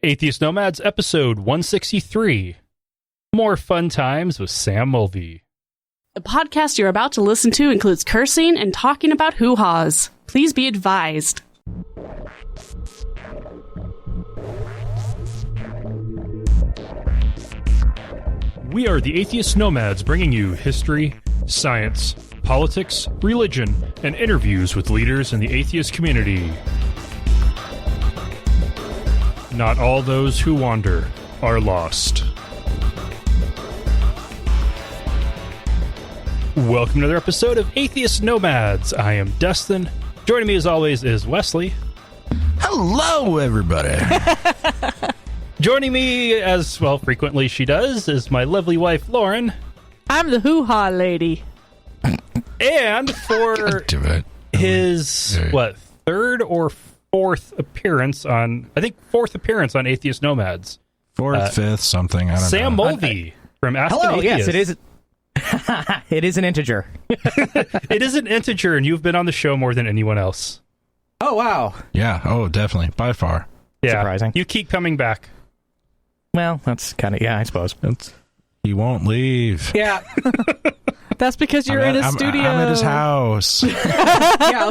Atheist Nomads, episode 163. More fun times with Sam Mulvey. The podcast you're about to listen to includes cursing and talking about hoo-haws. Please be advised. We are the Atheist Nomads, bringing you history, science, politics, religion, and interviews with leaders in the atheist community. Not all those who wander are lost. Welcome to another episode of Atheist Nomads. I am Dustin. Joining me as always is Wesley. Hello, everybody. Joining me, as well frequently she does, is my lovely wife Lauren. I'm the hoo-ha lady. And for his, third or fourth appearance on, I think fourth appearance on Atheist Nomads. Fourth, fifth, something, I don't know. Sam Mulvey from Ask Hello, an Atheist. yes, it is. It is an integer. It is an integer, and you've been on the show more than anyone else. Oh, wow. Yeah, definitely, by far. Yeah, surprising. You keep coming back. Well, that's kind of, yeah, I suppose. He won't leave. Yeah. That's because you're in his studio. I'm at his house. Yeah,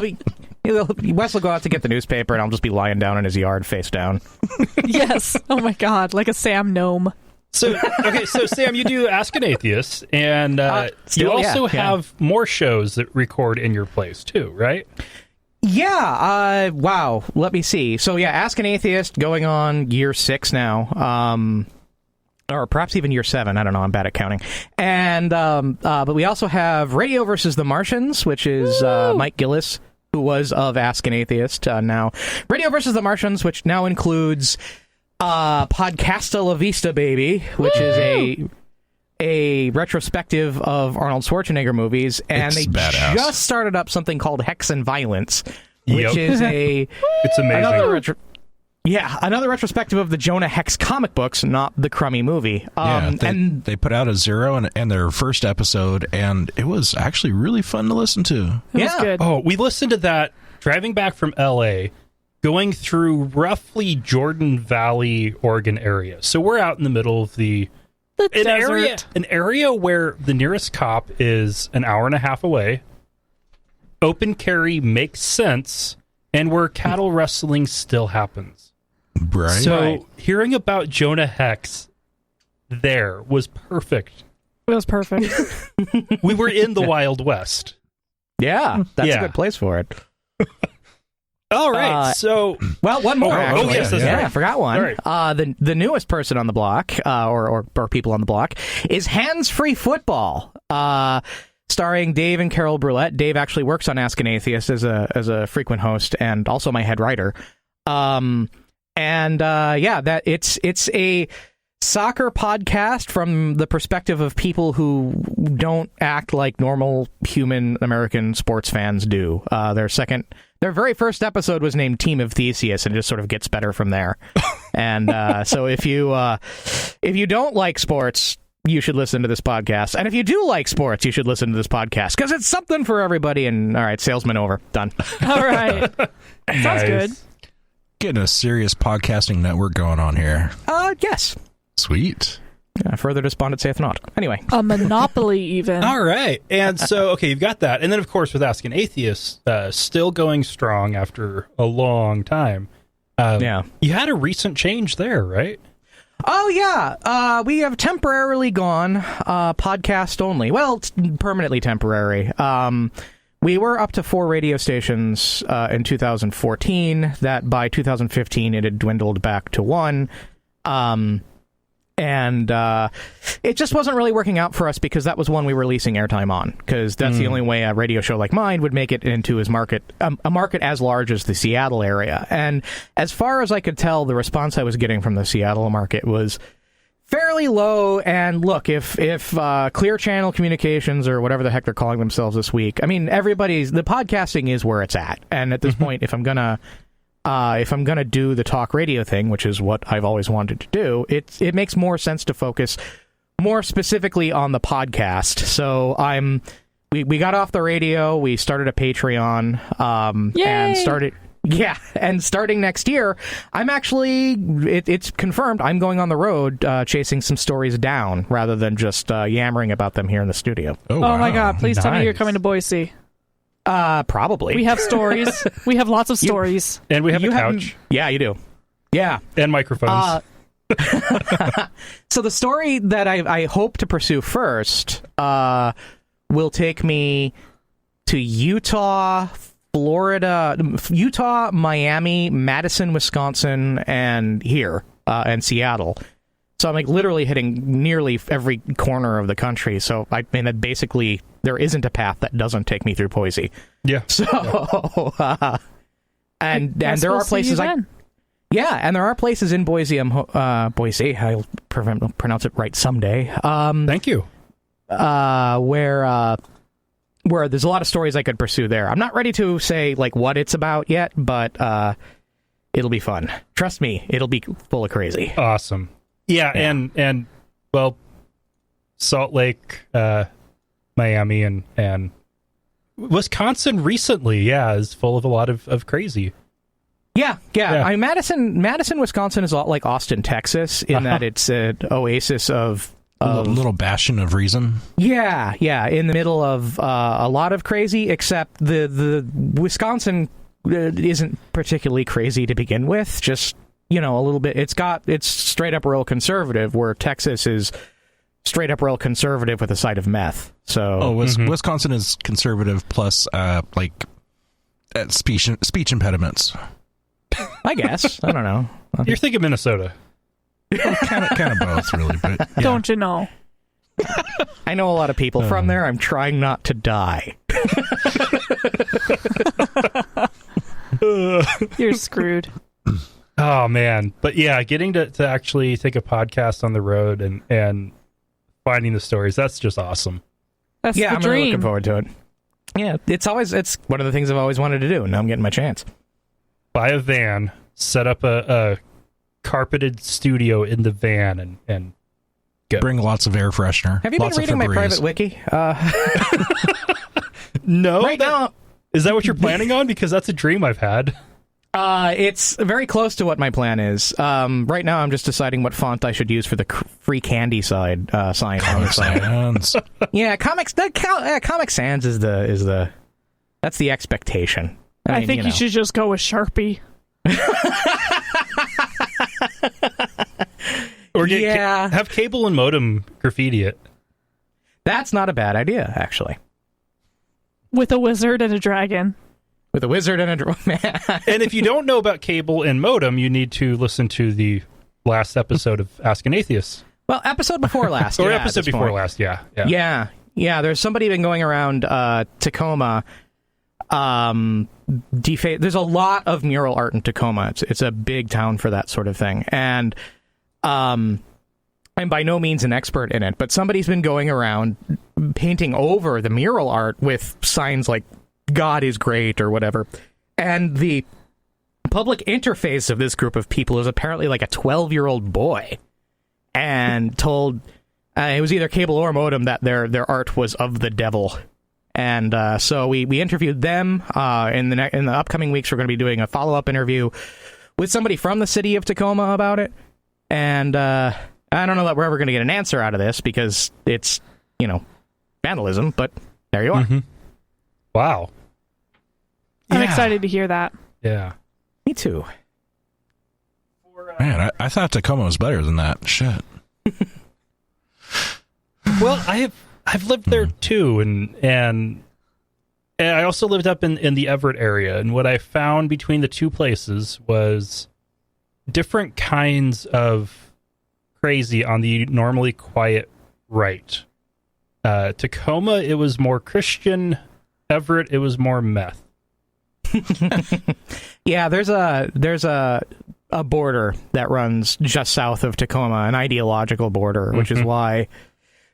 Wes will go out to get the newspaper, and I'll just be lying down in his yard, face down. Yes. Oh, my God. Like a Sam gnome. So Sam, you do Ask an Atheist, and you also have more shows that record in your place, too, right? Yeah, wow, let me see. So, yeah, Ask an Atheist, going on year 6 now, or perhaps even year 7, I don't know, I'm bad at counting. And, but we also have Radio versus the Martians, which is Mike Gillis, who was of Ask an Atheist, now. Radio versus the Martians, which now includes Podcasta La Vista Baby, which is a retrospective of Arnold Schwarzenegger movies, and it's they badass. just started up something called Hex and Violence, which is it's amazing. Another retrospective of the Jonah Hex comic books, not the crummy movie. They put out a 0 and their first episode, and it was actually really fun to listen to. It was good. Oh, we listened to that driving back from L.A., going through roughly Jordan Valley, Oregon area. So we're out in the middle of an area where the nearest cop is an hour and a half away. Open carry makes sense, and where cattle rustling still happens. Right. So hearing about Jonah Hex there was perfect. It was perfect. We were in the Wild West. Yeah, that's a good place for it. All right, so... Well, one more, actually. Oh, yes, that's right. I forgot one. Right. The newest person on the block, or people on the block, is Hands Free Football, starring Dave and Carol Brulette. Dave actually works on Ask an Atheist as a frequent host and also my head writer. It's a soccer podcast from the perspective of people who don't act like normal human American sports fans do. Their very first episode was named Team of Theseus, and it just sort of gets better from there. And so if you don't like sports, you should listen to this podcast. And if you do like sports, you should listen to this podcast, because it's something for everybody. And all right, salesman over. Done. All right. Sounds good. Getting a serious podcasting network going on here. Yes. Sweet. Further despondent saith not. Anyway. A monopoly, even. All right. And so, okay, you've got that. And then, of course, with Ask an Atheist, still going strong after a long time. You had a recent change there, right? Oh, yeah. We have temporarily gone podcast only. Well, it's permanently temporary. We were up to 4 radio stations in 2014. That by 2015, it had dwindled back to 1. And it just wasn't really working out for us, because that was one we were leasing airtime on, because that's the only way a radio show like mine would make it into his market, a market as large as the Seattle area. And as far as I could tell, the response I was getting from the Seattle market was fairly low. And look, if Clear Channel Communications, or whatever the heck they're calling themselves this week, I mean, the podcasting is where it's at. And at this point, if I'm gonna do the talk radio thing, which is what I've always wanted to do, it makes more sense to focus more specifically on the podcast. So we got off the radio, we started a Patreon, and Yeah, and starting next year, I'm actually, it's confirmed, I'm going on the road chasing some stories down rather than just yammering about them here in the studio. Oh my God, please tell me you're coming to Boise. Probably. We have stories. We have lots of stories. And we have a couch. Yeah, you do. Yeah. And microphones. So the story that I hope to pursue first will take me to Utah, Florida, Utah, Miami, Madison, Wisconsin, and here, and Seattle. So I'm like literally hitting nearly every corner of the country. So I mean, that basically there isn't a path that doesn't take me through Boise. Yeah. So, and there are places and there are places in Boise. Boise, I'll pronounce it right someday. Thank you. Where there's a lot of stories I could pursue there. I'm not ready to say like what it's about yet, but it'll be fun. Trust me, it'll be full of crazy. Awesome. Yeah. And well, Salt Lake, Miami, and Wisconsin recently, is full of a lot of crazy. Yeah. Madison, Wisconsin is a lot like Austin, Texas, in that it's an oasis of a little bastion of reason. Yeah, in the middle of a lot of crazy, except the Wisconsin isn't particularly crazy to begin with. Just, a little bit. It's straight up real conservative, where Texas is straight up real conservative with a side of meth. So, Wisconsin is conservative plus speech impediments. I guess. I don't know. You're thinking Minnesota. Kind of both, really. But yeah. Don't you know? I know a lot of people from there. I'm trying not to die. You're screwed. Oh, man. But yeah, getting to actually take a podcast on the road and finding the stories, that's just awesome. That's the I'm dream. really looking forward to it. Yeah, it's one of the things I've always wanted to do, and now I'm getting my chance. Buy a van, set up a carpeted studio in the van, and go. Bring lots of air freshener. Have you been reading my private wiki? No. Right now, is that what you're planning on? Because that's a dream I've had. It's very close to what my plan is. Right now, I'm just deciding what font I should use for the free candy sign on the side. Yeah, Comic Sans is the that's the expectation. I think you should just go with Sharpie. Or have Cable and Modem graffiti it. That's not a bad idea, actually. With a wizard and a dragon. With a wizard and a And if you don't know about Cable and Modem, you need to listen to the last episode of Ask an Atheist. Well, episode before last. Or episode before last, yeah. There's somebody been going around Tacoma. There's a lot of mural art in Tacoma. It's a big town for that sort of thing. And I'm by no means an expert in it, but somebody's been going around painting over the mural art with signs like God is great or whatever. And the public interface of this group of people is apparently like a 12-year-old boy, and told it was either Cable or Modem that their art was of the devil. And so we interviewed them. In the upcoming weeks, we're going to be doing a follow-up interview with somebody from the city of Tacoma about it. And I don't know that we're ever going to get an answer out of this because it's, vandalism, but there you are. Mm-hmm. Wow. I'm excited to hear that. Yeah. Me too. Man, I thought Tacoma was better than that. Shit. Well, I've lived there too, and I also lived up in the Everett area, and what I found between the two places was different kinds of crazy on the normally quiet right. Tacoma, it was more Christian. Everett, it was more meth. Yeah, there's a border that runs just south of Tacoma, an ideological border, which is why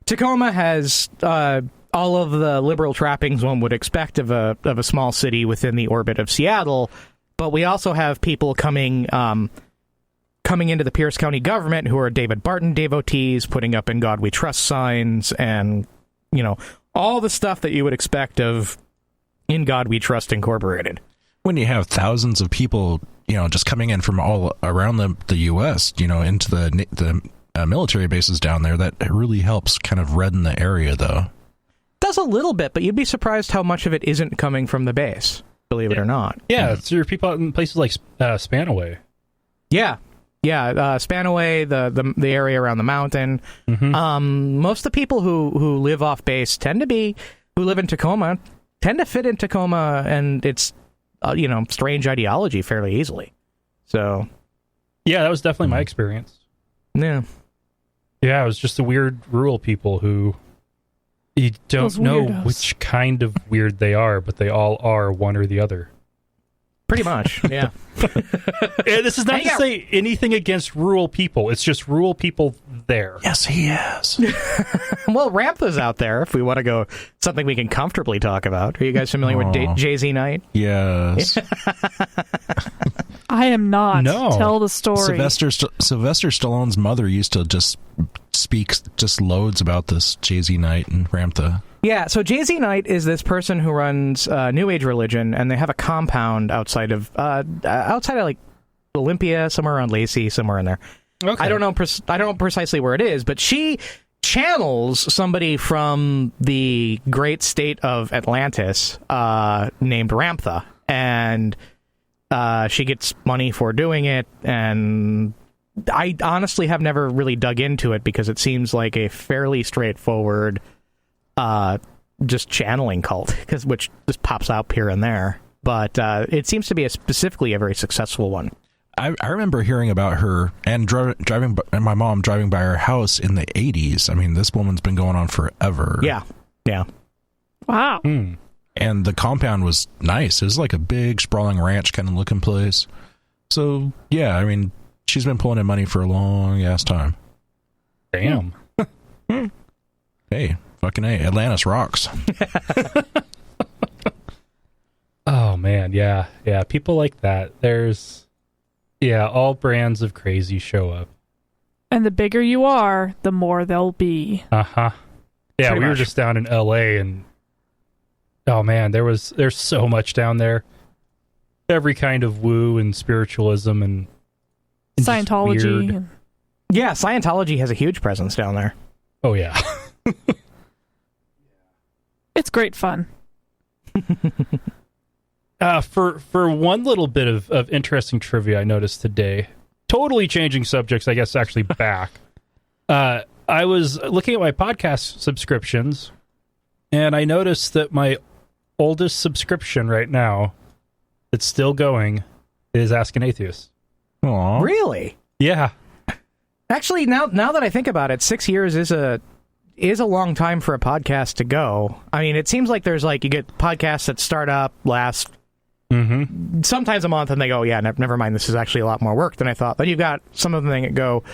Tacoma has all of the liberal trappings one would expect of a small city within the orbit of Seattle. But we also have people coming into the Pierce County government who are David Barton devotees, putting up "In God We Trust" signs, and all the stuff that you would expect of "In God We Trust" Incorporated. when you have thousands of people, just coming in from all around the U.S., into the military bases down there, that really helps kind of redden the area, though. Does a little bit, but you'd be surprised how much of it isn't coming from the base, believe it or not. Yeah, so there are people out in places like Spanaway. Yeah, Spanaway, the area around the mountain. Mm-hmm. Most of the people who live off base who live in Tacoma, tend to fit in Tacoma and its strange ideology fairly easily. So, yeah, that was definitely my experience. Yeah, it was just the weird rural people who you don't know which kind of weird they are, but they all are one or the other. Pretty much, yeah. And this is not to say anything against rural people. It's just rural people there. Yes, he is. Well, Ramtha's out there, if we want to go something we can comfortably talk about. Are you guys familiar with Jay-Z Night? Yes. I am not. No. Tell the story. Sylvester Stallone's mother used to just speak just loads about this Jay-Z Night in Ramtha. Yeah, so Jay-Z Knight is this person who runs New Age religion, and they have a compound outside of like Olympia, somewhere around Lacey, somewhere in there. Okay. I don't know precisely where it is, but she channels somebody from the great state of Atlantis named Ramtha, and she gets money for doing it, and I honestly have never really dug into it because it seems like a fairly straightforward just channeling cult, which just pops out here and there. But it seems to be specifically a very successful one. I remember hearing about her and driving, and my mom driving by her house in the 80s. I mean, this woman's been going on forever. Yeah. Wow. And the compound was nice. It was like a big, sprawling ranch kind of looking place. So, yeah, I mean, she's been pulling in money for a long-ass time. Damn. Hey. Fucking A, Atlantis rocks. Oh, man, yeah. People like that. There's, all brands of crazy show up. And the bigger you are, the more there'll be. Uh-huh. Yeah, we were just down in L.A., and, oh, man, there's so much down there. Every kind of woo and spiritualism and Scientology. Yeah, Scientology has a huge presence down there. Oh, yeah. It's great fun. For one little bit of interesting trivia I noticed today, totally changing subjects, I guess actually back. I was looking at my podcast subscriptions, and I noticed that my oldest subscription right now that's still going is Ask an Atheist. Aww. Really? Yeah. Actually, now that I think about it, 6 years is a long time for a podcast to go. I mean, it seems like there's you get podcasts that start up, last sometimes a month, and they go, yeah, never mind, this is actually a lot more work than I thought. Then you've got some of them that go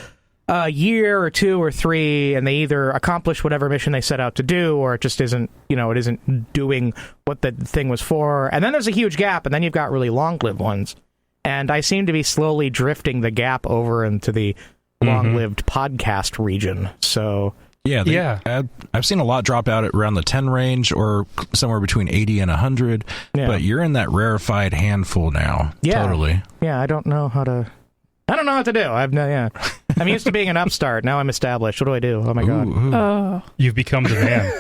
a year or 2 or 3, and they either accomplish whatever mission they set out to do, or it just isn't, it isn't doing what the thing was for. And then there's a huge gap, and then you've got really long-lived ones. And I seem to be slowly drifting the gap over into the long-lived podcast region. So... Yeah. I've seen a lot drop out at around the 10 range or somewhere between 80 and 100, but you're in that rarefied handful now. Yeah. Totally. Yeah, I don't know what to do. I'm used to being an upstart. Now I'm established. What do I do? Oh my God. You've become the man.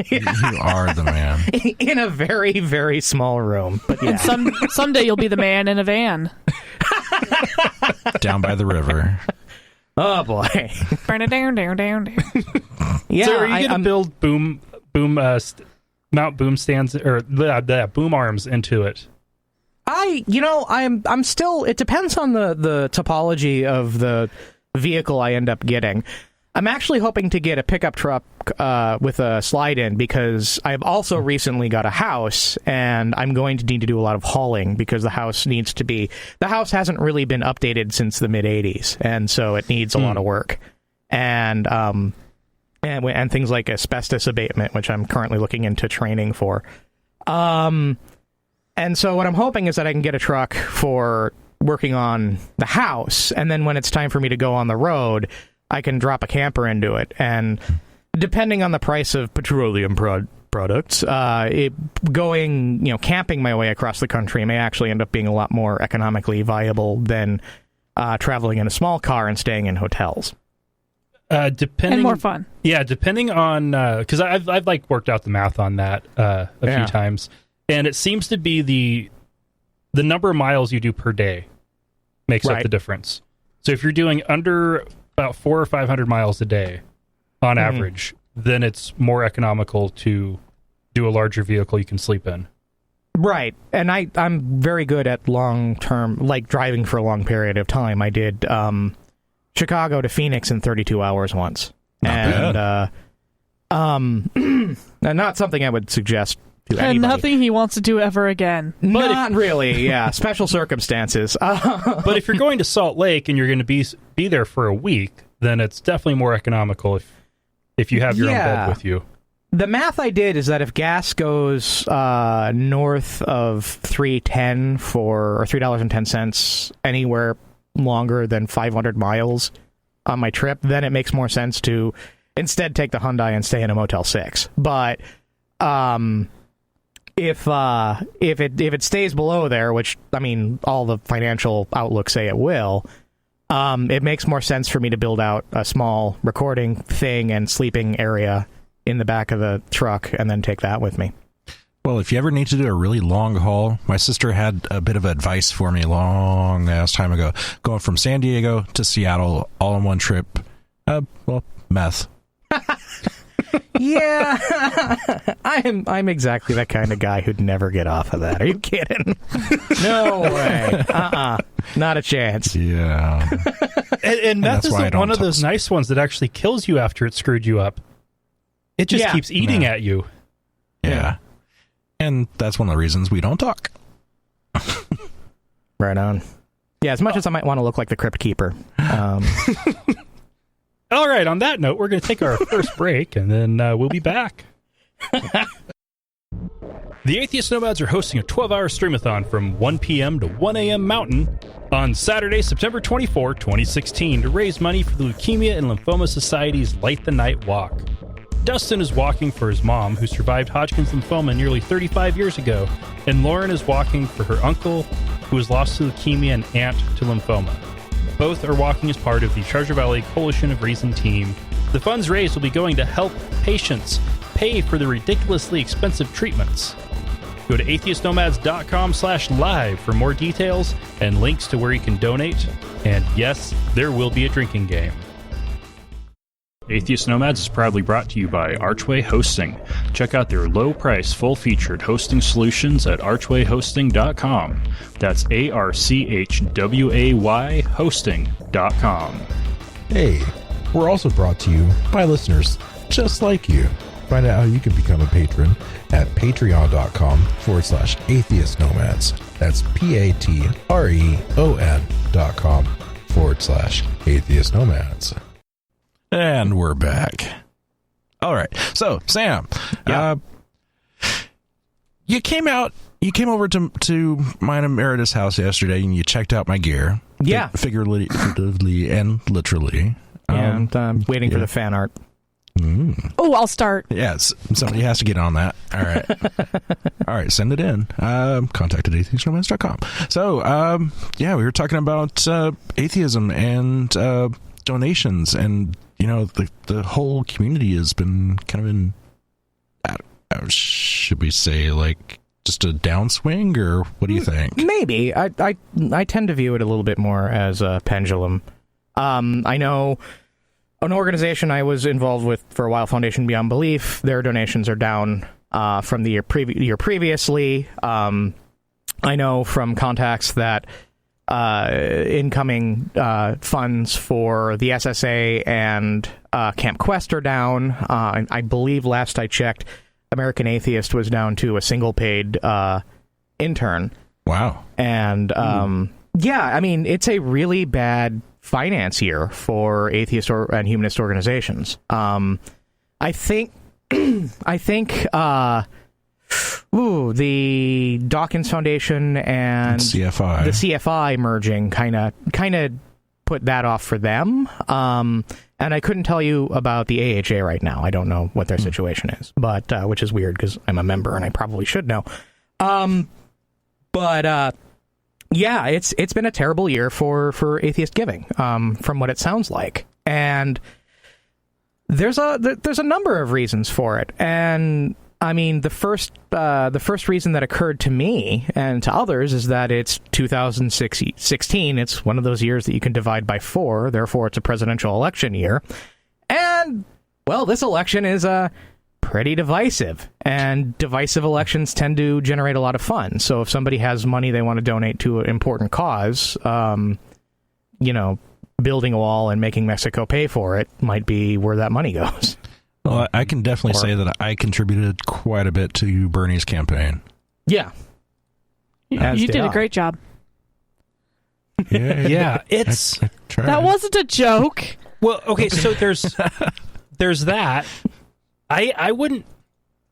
You are the man. In a very, very small room. But yeah. And someday you'll be the man in a van. Down by the river. Oh boy! Down. Yeah, So are you going to build mount boom stands or the boom arms into it? I'm still. It depends on the topology of the vehicle I end up getting. I'm actually hoping to get a pickup truck with a slide-in because I've also recently got a house, and I'm going to need to do a lot of hauling because the house hasn't really been updated since the mid-'80s, and so it needs a lot of work. And things like asbestos abatement, which I'm currently looking into training for. And so what I'm hoping is that I can get a truck for working on the house, and then when it's time for me to go on the road, I can drop a camper into it, and depending on the price of petroleum products. Camping my way across the country may actually end up being a lot more economically viable than traveling in a small car and staying in hotels. And more fun. Yeah, depending on because I've like worked out the math on that a few times, and it seems to be the number of miles you do per day makes up the difference. So if you're doing under about 400 or 500 miles a day on average, then it's more economical to do a larger vehicle you can sleep in. Right, and I'm very good at long term, like driving for a long period of time. I did Chicago to Phoenix in 32 hours once. Not something I would suggest to anybody. And nothing he wants to do ever again. Not really, yeah. Special circumstances. But if you're going to Salt Lake and you're going to be there for a week, then it's definitely more economical if you have your own bed with you. The math I did is that if gas goes north of $3.10 or $3.10 anywhere longer than 500 miles on my trip, then it makes more sense to instead take the Hyundai and stay in a Motel 6. But if it stays below there, which I mean all the financial outlooks say it will, it makes more sense for me to build out a small recording thing and sleeping area in the back of the truck and then take that with me. Well, if you ever need to do a really long haul, my sister had a bit of advice for me long ass time ago. Going from San Diego to Seattle all in one trip. Meth. Yeah. I'm exactly that kind of guy who'd never get off of that. Are you kidding? No way. Not a chance. Yeah. And meth is one of those nice ones that actually kills you after it screwed you up. It just keeps eating at you. Yeah. And that's one of the reasons we don't talk. Right on. Yeah, as much as I might want to look like the Crypt Keeper. All right, on that note, we're going to take our first break, and then we'll be back. The Atheist Nomads are hosting a 12-hour streamathon from 1 p.m. to 1 a.m. Mountain on Saturday, September 24, 2016, to raise money for the Leukemia and Lymphoma Society's Light the Night Walk. Dustin is walking for his mom, who survived Hodgkin's lymphoma nearly 35 years ago, and Lauren is walking for her uncle, who was lost to leukemia, and aunt to lymphoma. Both are walking as part of the Treasure Valley Coalition of Reason team. The funds raised will be going to help patients pay for the ridiculously expensive treatments. Go to atheistnomads.com/live for more details and links to where you can donate. And yes, there will be a drinking game. Atheist Nomads is proudly brought to you by Archway Hosting. Check out their low-price, full-featured hosting solutions at archwayhosting.com. That's ARCHWAY hosting.com. Hey, we're also brought to you by listeners just like you. Find out how you can become a patron at patreon.com/Atheist Nomads. That's patreon.com/Atheist Nomads. And we're back. All right. So, Sam, you came over to mine and Meredith's house yesterday, and you checked out my gear. Yeah. Figuratively and literally. I'm waiting for the fan art. Oh, I'll start. Yes, somebody has to get on that. All right. All right, send it in. Contact at atheistnomads.com. So, we were talking about atheism and donations, and the whole community has been kind of in, should we say, like, just a downswing, or what do you think? Maybe. I tend to view it a little bit more as a pendulum. I know an organization I was involved with for a while, Foundation Beyond Belief, their donations are down from the year previously. I know from contacts that incoming funds for the SSA and Camp Quest are down. I believe last I checked, American Atheist was down to a single paid intern. Wow. And I mean, it's a really bad finance year for atheist and humanist organizations. I think the Dawkins Foundation and CFI. the CFI merging kind of put that off for them. And I couldn't tell you about the AHA right now. I don't know what their situation is, but which is weird because I'm a member and I probably should know. Yeah, it's been a terrible year for atheist giving, from what it sounds like, and there's a number of reasons for it. And I mean, the first reason that occurred to me and to others is that it's 2016. It's one of those years that you can divide by 4. Therefore, it's a presidential election year, and well, this election is pretty divisive, and divisive elections tend to generate a lot of fun. So if somebody has money they want to donate to an important cause, building a wall and making Mexico pay for it might be where that money goes. Well, I can definitely say that I contributed quite a bit to Bernie's campaign. Yeah. You did a great job. Yeah, it's... That wasn't a joke. Well, okay, so there's that. I wouldn't...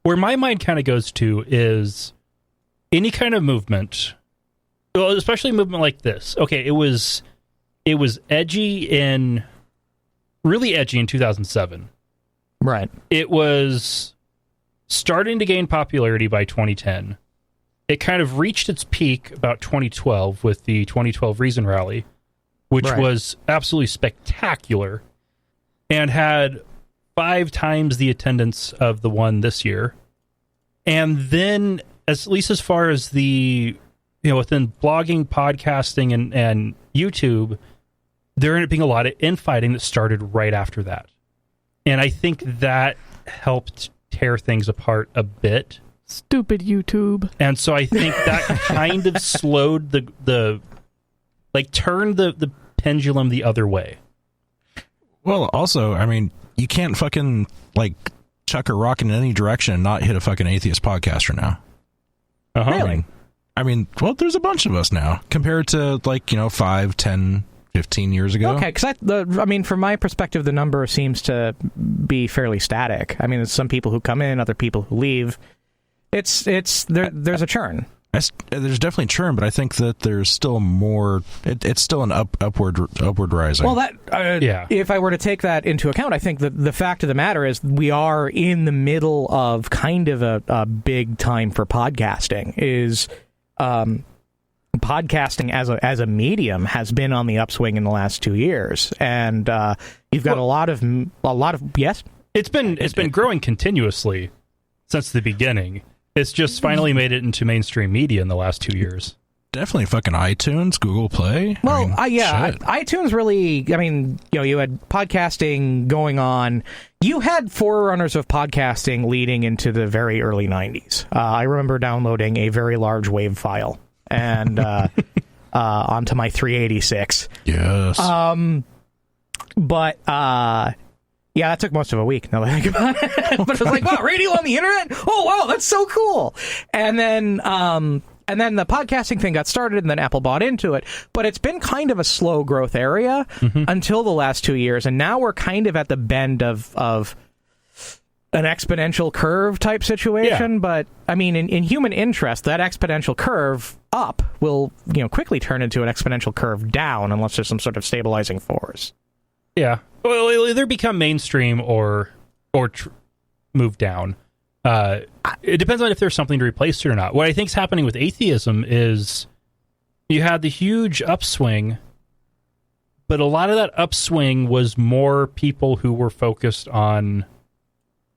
Where my mind kind of goes to is any kind of movement, well, especially a movement like this. Okay, it was really edgy in 2007. Right. It was starting to gain popularity by 2010. It kind of reached its peak about 2012 with the 2012 Reason Rally, which was absolutely spectacular and had 5 times the attendance of the one this year. And then, at least as far as the, within blogging, podcasting, and YouTube, there ended up being a lot of infighting that started right after that. And I think that helped tear things apart a bit. Stupid YouTube. And so I think that kind of slowed turned the pendulum the other way. Well, also, I mean, you can't fucking, chuck a rock in any direction and not hit a fucking atheist podcaster now. Uh-huh. Really? I mean, well, there's a bunch of us now compared to, 5, 10, 15 years ago. Okay, because from my perspective, the number seems to be fairly static. I mean, there's some people who come in, other people who leave. There's a churn. There's definitely churn, but I think that there's still more. It's still an upward rising. Well, if I were to take that into account, I think that the fact of the matter is we are in the middle of kind of a big time for podcasting. Podcasting as a medium has been on the upswing in the last 2 years, and you've got a lot of yes. It's been growing continuously since the beginning. It's just finally made it into mainstream media in the last 2 years. Definitely fucking iTunes, Google Play. Well, iTunes really, you had podcasting going on. You had forerunners of podcasting leading into the very early 90s. I remember downloading a very large WAV file and onto my 386. Yes. Yeah, that took most of a week, now that I think about it. But it was like, wow, radio on the internet? Oh, wow, that's so cool. And then the podcasting thing got started, and then Apple bought into it. But it's been kind of a slow growth area until the last 2 years, and now we're kind of at the bend of an exponential curve type situation. Yeah. But, I mean, in human interest, that exponential curve up will quickly turn into an exponential curve down unless there's some sort of stabilizing force. Yeah. Well, it'll either become mainstream or move down. It depends on if there's something to replace it or not. What I think is happening with atheism is you had the huge upswing, but a lot of that upswing was more people who were focused on,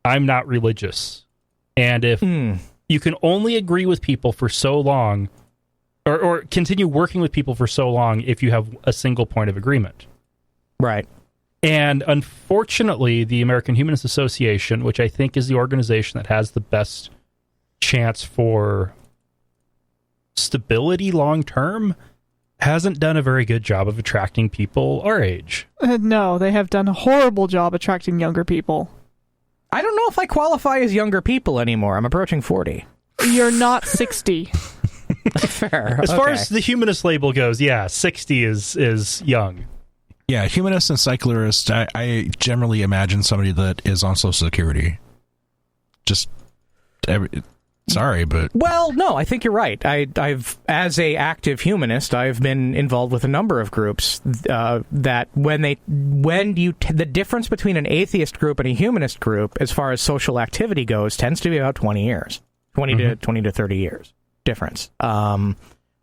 I'm not religious. And if you can only agree with people for so long, or continue working with people for so long if you have a single point of agreement. Right. And unfortunately, the American Humanist Association, which I think is the organization that has the best chance for stability long-term, hasn't done a very good job of attracting people our age. No, they have done a horrible job attracting younger people. I don't know if I qualify as younger people anymore. I'm approaching 40. You're not 60. Fair. As far as the humanist label goes, 60 is young. Yeah, humanist and secularist, I generally imagine somebody that is on Social Security. Just Sorry, but Well, no, I think you're right. I've, as a active humanist, I've been involved with a number of groups that the difference between an atheist group and a humanist group, as far as social activity goes, tends to be about 20 years, 20 to 30 years difference.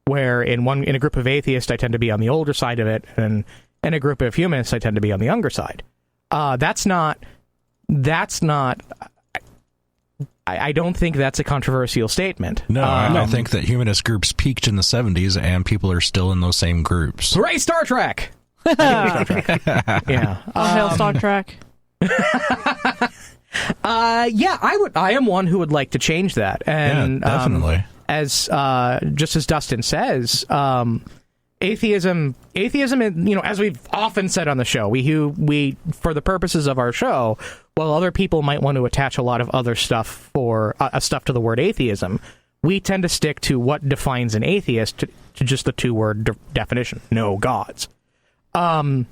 Where in a group of atheists, I tend to be on the older side of it, and in a group of humanists, I tend to be on the younger side. That's not. I don't think that's a controversial statement. No, I think that humanist groups peaked in the 70s, and people are still in those same groups. Hooray, Star Trek! Star Trek. Yeah. All hail Star Trek. I am one who would like to change that. And, yeah, definitely. Just as Dustin says, atheism, as we've often said on the show, we for the purposes of our show, while other people might want to attach a lot of other stuff to the word atheism, we tend to stick to what defines an atheist to just the two-word definition: no gods. And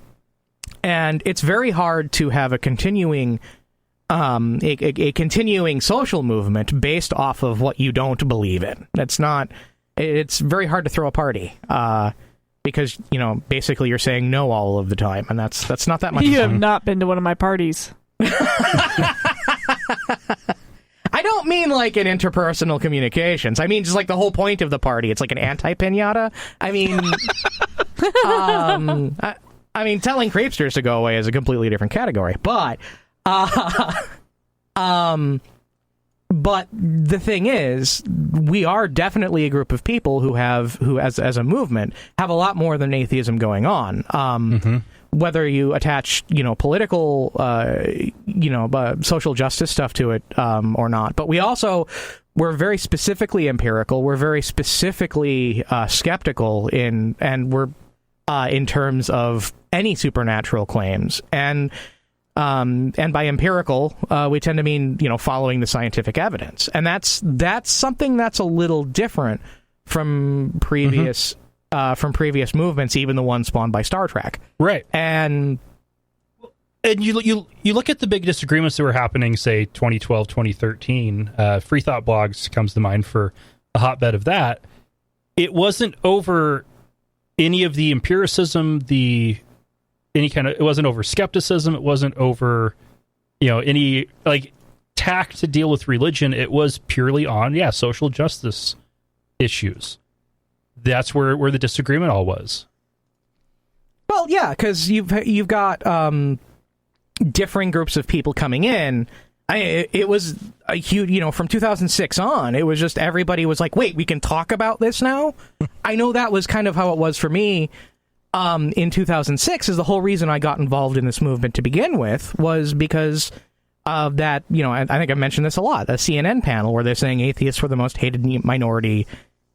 it's very hard to have a continuing social movement based off of what you don't believe in. It's very hard to throw a party. Because, basically you're saying no all of the time, and that's not that much fun. You have not been to one of my parties. I don't mean like in interpersonal communications. I mean just like the whole point of the party. It's like an anti-piñata. I mean, telling creepsters to go away is a completely different category. But the thing is, we are definitely a group of people who as a movement, have a lot more than atheism going on. Whether you attach, political, social justice stuff to it or not. But we're very specifically empirical. We're very specifically skeptical in terms of any supernatural claims. And by empirical, we tend to mean, following the scientific evidence. And that's something that's a little different from previous movements, even the ones spawned by Star Trek. Right. And you look at the big disagreements that were happening, say, 2012, 2013. Free Thought Blogs comes to mind for a hotbed of that. It wasn't over any of the empiricism, it wasn't over skepticism. It wasn't over, any tact to deal with religion. It was purely on, social justice issues. That's where the disagreement all was. Well, yeah, because you've got differing groups of people coming in. It was a huge, from 2006 on, it was just everybody was like, wait, we can talk about this now? I know that was kind of how it was for me. In 2006 is the whole reason I got involved in this movement to begin with, was because of that, I think I mentioned this a lot, a CNN panel where they're saying atheists were the most hated minority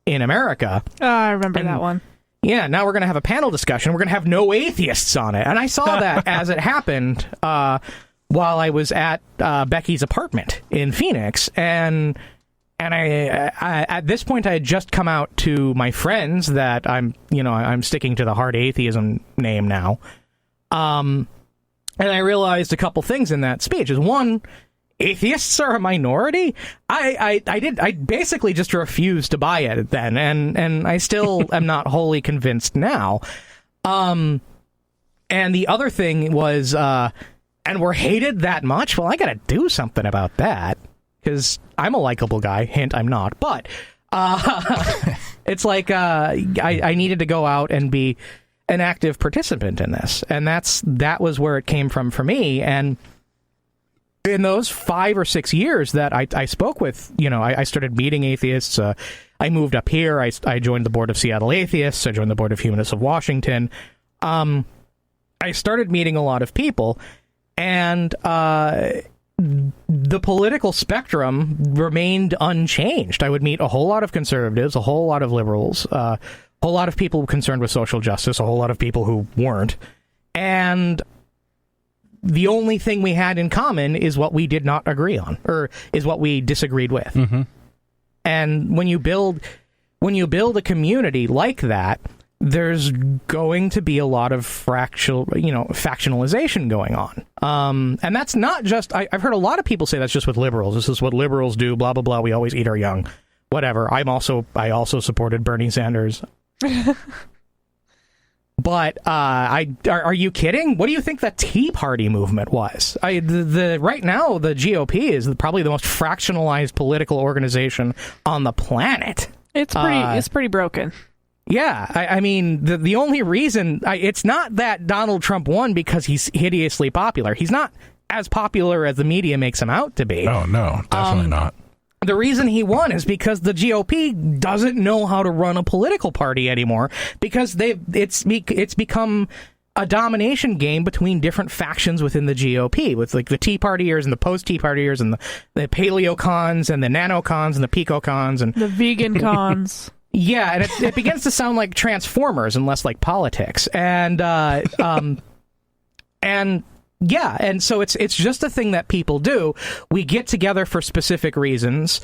in America. I remember that one. Yeah, now we're going to have a panel discussion. We're going to have no atheists on it. And I saw that as it happened while I was at Becky's apartment in Phoenix. And I at this point, I had just come out to my friends that I'm sticking to the hard atheism name now. And I realized a couple things in that speech. Is one, atheists are a minority? I basically just refused to buy it then, and I still am not wholly convinced now. And the other thing was, and we're hated that much? Well, I gotta do something about that, because I'm a likable guy. Hint, I'm not. But it's like I needed to go out and be an active participant in this, and that was where it came from for me. And in those 5 or 6 years that I spoke with, I started meeting atheists. I moved up here. I joined the board of Seattle Atheists. I joined the board of Humanists of Washington. I started meeting a lot of people, and the political spectrum remained unchanged. I would meet a whole lot of conservatives, a whole lot of liberals, a whole lot of people concerned with social justice, a whole lot of people who weren't. And the only thing we had in common is what we did not agree on, or is what we disagreed with. Mm-hmm. And when you build a community like that, there's going to be a lot of factionalization going on. And that's not just... I've heard a lot of people say that's just with liberals. This is what liberals do, blah, blah, blah. We always eat our young. Whatever. I also supported Bernie Sanders. But are you kidding? What do you think the Tea Party movement was? Right now, the GOP is probably the most fractionalized political organization on the planet. It's pretty broken. Yeah, I mean, the only reason... it's not that Donald Trump won because he's hideously popular. He's not as popular as the media makes him out to be. Oh, no, definitely not. The reason he won is because the GOP doesn't know how to run a political party anymore, because it's become a domination game between different factions within the GOP, with like the Tea Partiers and the post-Tea Partiers and the Paleocons and the Nanocons and the Picocons and the vegan cons. Yeah, and it begins to sound like Transformers and less like politics. And yeah, and so it's just a thing that people do. We get together for specific reasons.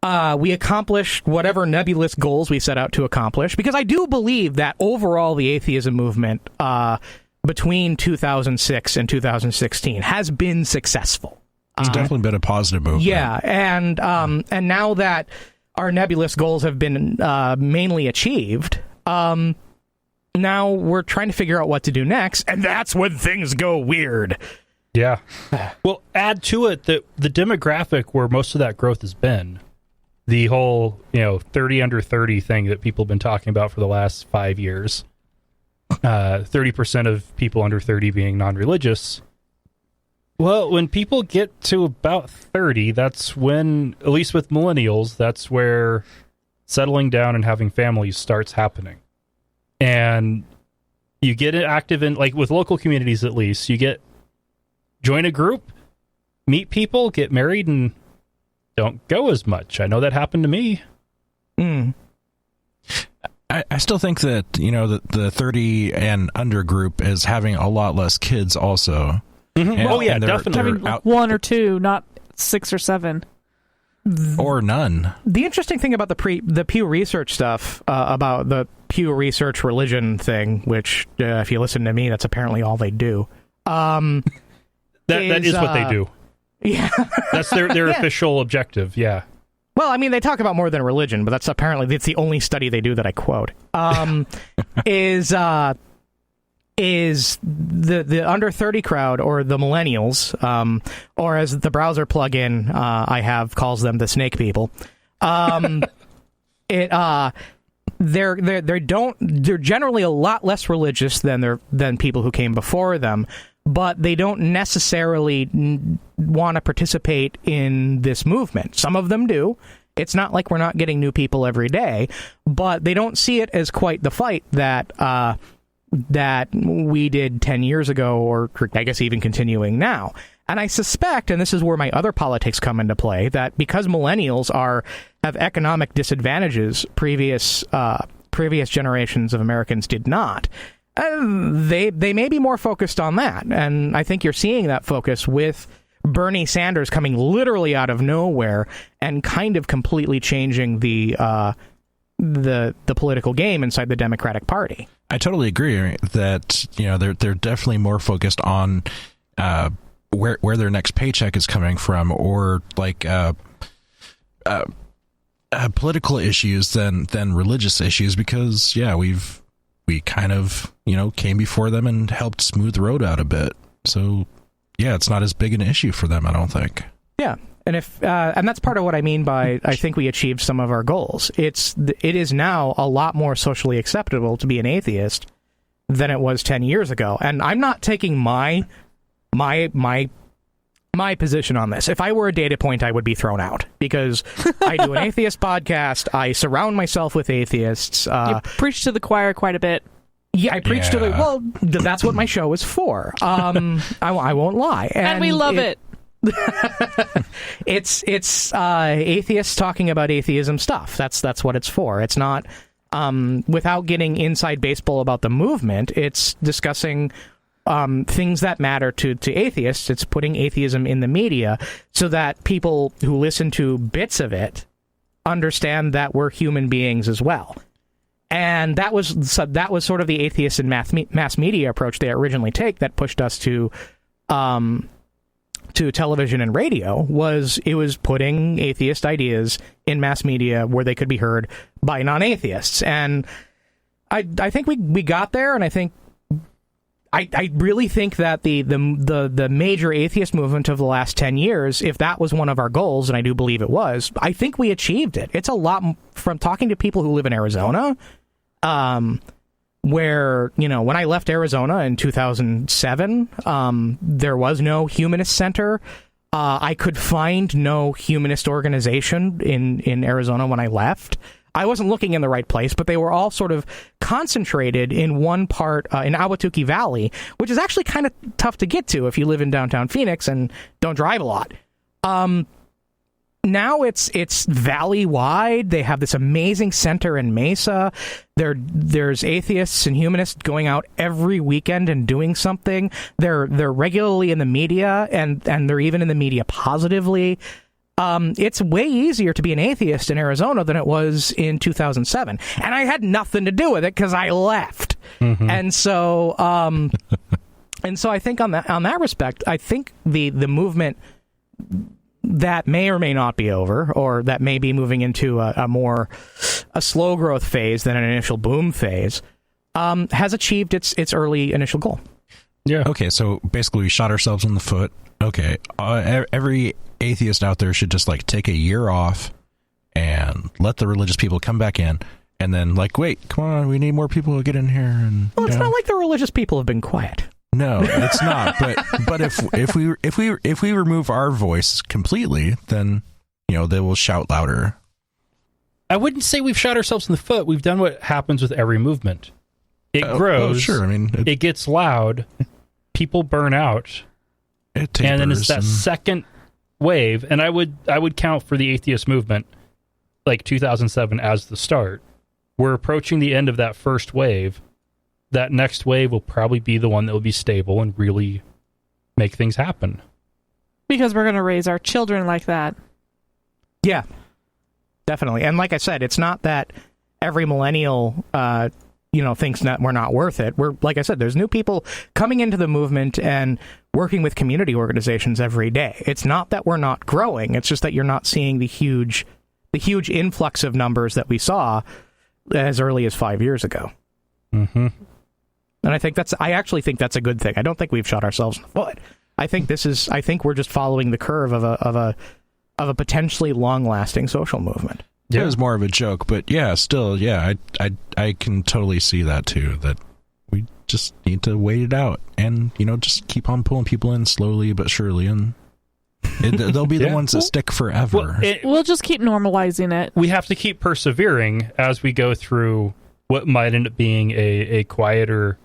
We accomplish whatever nebulous goals we set out to accomplish, because I do believe that overall the atheism movement between 2006 and 2016 has been successcul. It's definitely been a positive movement. Yeah, and now that our nebulous goals have been mainly achieved, now we're trying to figure out what to do next, and that's when things go weird. Yeah. Well, add to it that the demographic where most of that growth has been, the whole 30 under 30 thing that people have been talking about for the last 5 years, 30% of people under 30 being non-religious. Well, when people get to about 30, that's when, at least with millennials, that's where settling down and having families starts happening. And you get active in, like with local communities at least, join a group, meet people, get married, and don't go as much. I know that happened to me. I still think that, the 30 and under group is having a lot less kids also. Mm-hmm. Oh, yeah, definitely. Having one or two, not 6 or 7. Or none. The interesting thing about the Pew Research stuff, about the Pew Research religion thing, which, if you listen to me, that's apparently all they do. That is what they do. Yeah. That's their official objective, yeah. Well, I mean, they talk about more than religion, but it's the only study they do that I quote. Is the under 30 crowd, or the millennials, or as the browser plugin I have calls them, the snake people. They're generally a lot less religious than people who came before them, but they don't necessarily want to participate in this movement. Some of them do. It's not like we're not getting new people every day, but they don't see it as quite the fight that we did 10 years ago, or I guess even continuing now. And I suspect, and this is where my other politics come into play, that because millennials have economic disadvantages previous generations of Americans did not, they may be more focused on that. And I think you're seeing that focus with Bernie Sanders coming literally out of nowhere and kind of completely changing the political game inside the Democratic Party. I totally agree that they're definitely more focused on where their next paycheck is coming from, or like political issues than religious issues, because we kind of came before them and helped smooth the road out a bit. So it's not as big an issue for them, I don't think. Yeah. And and that's part of what I mean by I think we achieved some of our goals. It is now a lot more socially acceptable to be an atheist than it was 10 years ago. And I'm not taking my position on this. If I were a data point, I would be thrown out, because I do an atheist podcast. I surround myself with atheists. You preach to the choir quite a bit. Yeah, I preach to the... Well, that's what my show is for. I won't lie. And we love it. It's atheists talking about atheism stuff. That's what it's for. It's not without getting inside baseball about the movement. It's discussing things that matter to atheists. It's putting atheism in the media so that people who listen to bits of it understand that we're human beings as well. And that was sort of the atheist and mass media approach they originally take that pushed us to television and radio. It was putting atheist ideas in mass media where they could be heard by non-atheists. And I think we got there, and I really think that the major atheist movement of the last 10 years, if that was one of our goals, and I do believe it was, I think we achieved it. It's a lot from talking to people who live in Arizona, where, when I left Arizona in 2007, there was no humanist center. I could find no humanist organization in Arizona when I left. I wasn't looking in the right place, but they were all sort of concentrated in one part in Ahwatukee Valley, which is actually kind of tough to get to if you live in downtown Phoenix and don't drive a lot. Now it's valley-wide. They have this amazing center in Mesa. There's atheists and humanists going out every weekend and doing something. They're regularly in the media, and they're even in the media positively. It's way easier to be an atheist in Arizona than it was in 2007. And I had nothing to do with it because I left. Mm-hmm. And so I think on that respect, I think the movement that may or may not be over, or that may be moving into a slow growth phase than an initial boom phase, has achieved its early initial goal. Yeah. Okay, so basically we shot ourselves in the foot. Okay, every atheist out there should just take a year off and let the religious people come back in, and then wait, come on, we need more people to get in here. And well, it's not like the religious people have been quiet. No, it's not. But if we remove our voice completely, then they will shout louder. I wouldn't say we've shot ourselves in the foot. We've done what happens with every movement. It grows. Oh, sure. I mean, it gets loud. People burn out. It tapers, and then it's that second wave. And I would count for the atheist movement 2007 as the start. We're approaching the end of that first wave. That next wave will probably be the one that will be stable and really make things happen. Because we're going to raise our children like that. Yeah, definitely. And like I said, it's not that every millennial, thinks that we're not worth it. Like I said, there's new people coming into the movement and working with community organizations every day. It's not that we're not growing. It's just that you're not seeing the huge influx of numbers that we saw as early as 5 years ago. Mm-hmm. And I actually think that's a good thing. I don't think we've shot ourselves in the foot. I think we're just following the curve of a potentially long-lasting social movement. Yeah. It was more of a joke, but still, I can totally see that too, that we just need to wait it out and, just keep on pulling people in slowly but surely, and they'll be the ones that stick forever. We'll just keep normalizing it. We have to keep persevering as we go through what might end up being a quieter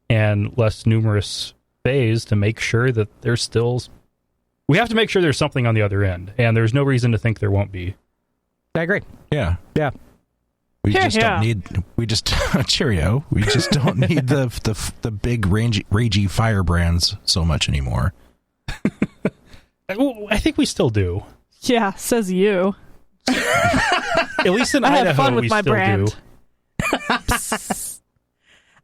and less numerous phase to make sure that we have to make sure there's something on the other end, and there's no reason to think there won't be. I agree. Yeah. We just don't need cheerio. We just don't need the big ragey firebrands so much anymore. I think we still do. Yeah, says you. At least in I Idaho, have fun with we my still brand. do.